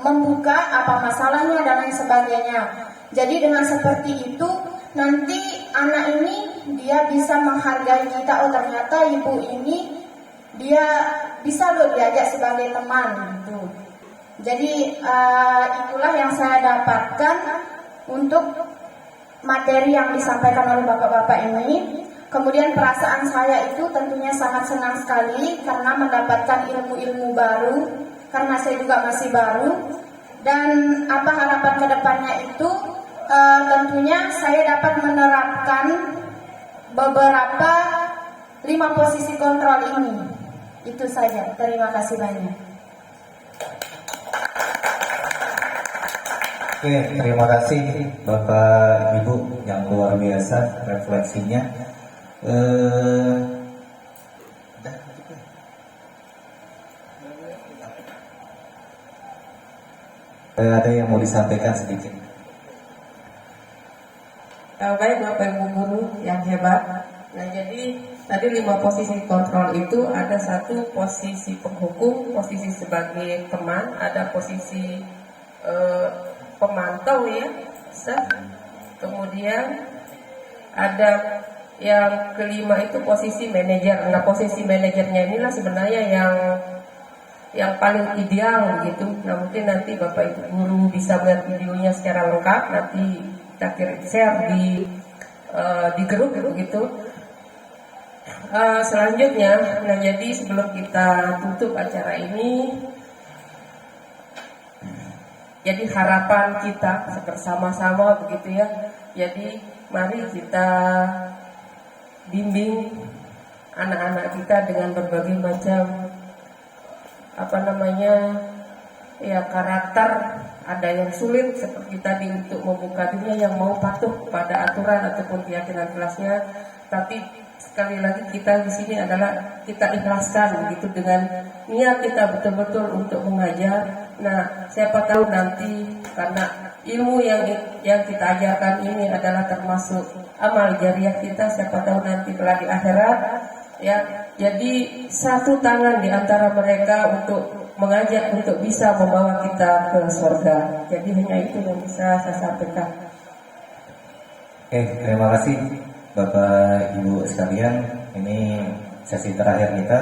membuka apa masalahnya dan lain sebagainya. Jadi dengan seperti itu nanti anak ini dia bisa menghargai kita, oh ternyata ibu ini dia bisa loh diajak sebagai teman gitu. Jadi itulah yang saya dapatkan untuk materi yang disampaikan oleh bapak-bapak ini. Kemudian perasaan saya itu tentunya sangat senang sekali karena mendapatkan ilmu-ilmu baru, karena saya juga masih baru. Dan apa harapan kedepannya itu tentunya saya dapat menerapkan beberapa 5 posisi kontrol ini. Itu saja, terima kasih banyak. Oke, terima kasih Bapak Ibu yang luar biasa refleksinya. Ada yang mau disampaikan sedikit? Baik Bapak Ibu guru yang hebat, Nah, jadi tadi 5 posisi kontrol itu ada 1 posisi penghukum, posisi sebagai teman, ada posisi pemantau ya, kemudian ada yang kelima itu posisi manajer. Nah, posisi manajernya inilah sebenarnya yang paling ideal begitu. Nah, mungkin nanti Bapak Ibu guru bisa melihat videonya secara lengkap, nanti kita share di grup begitu. Selanjutnya, nah jadi sebelum kita tutup acara ini, jadi harapan kita bersama-sama begitu ya. Jadi mari kita bimbing anak-anak kita dengan berbagai macam karakter. Ada yang sulit seperti tadi untuk membuka dunia, yang mau patuh pada aturan ataupun keyakinan kelasnya. Tapi sekali lagi kita di sini adalah kita ikhlaskan begitu dengan niat kita betul-betul untuk mengajar. Nah, siapa tahu nanti karena ilmu yang kita ajarkan ini adalah termasuk amal jariah kita, siapa tahu nanti kelak di akhirat ya. Jadi satu tangan di antara mereka untuk mengajak untuk bisa membawa kita ke surga. Jadi hanya itu yang bisa saya sampaikan. Oke, terima kasih Bapak Ibu sekalian. Ini sesi terakhir kita.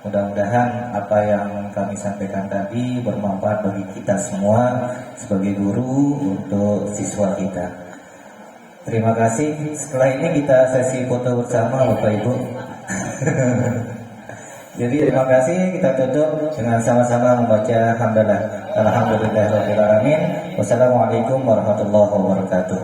Mudah-mudahan apa yang kami sampaikan tadi bermanfaat bagi kita semua sebagai guru untuk siswa kita. Terima kasih. Setelah ini kita sesi foto bersama Bapak Ibu. Jadi terima kasih, kita tutup dengan sama-sama membaca hamdalah. Alhamdulillahirabbil alamin. Wassalamualaikum warahmatullahi wabarakatuh.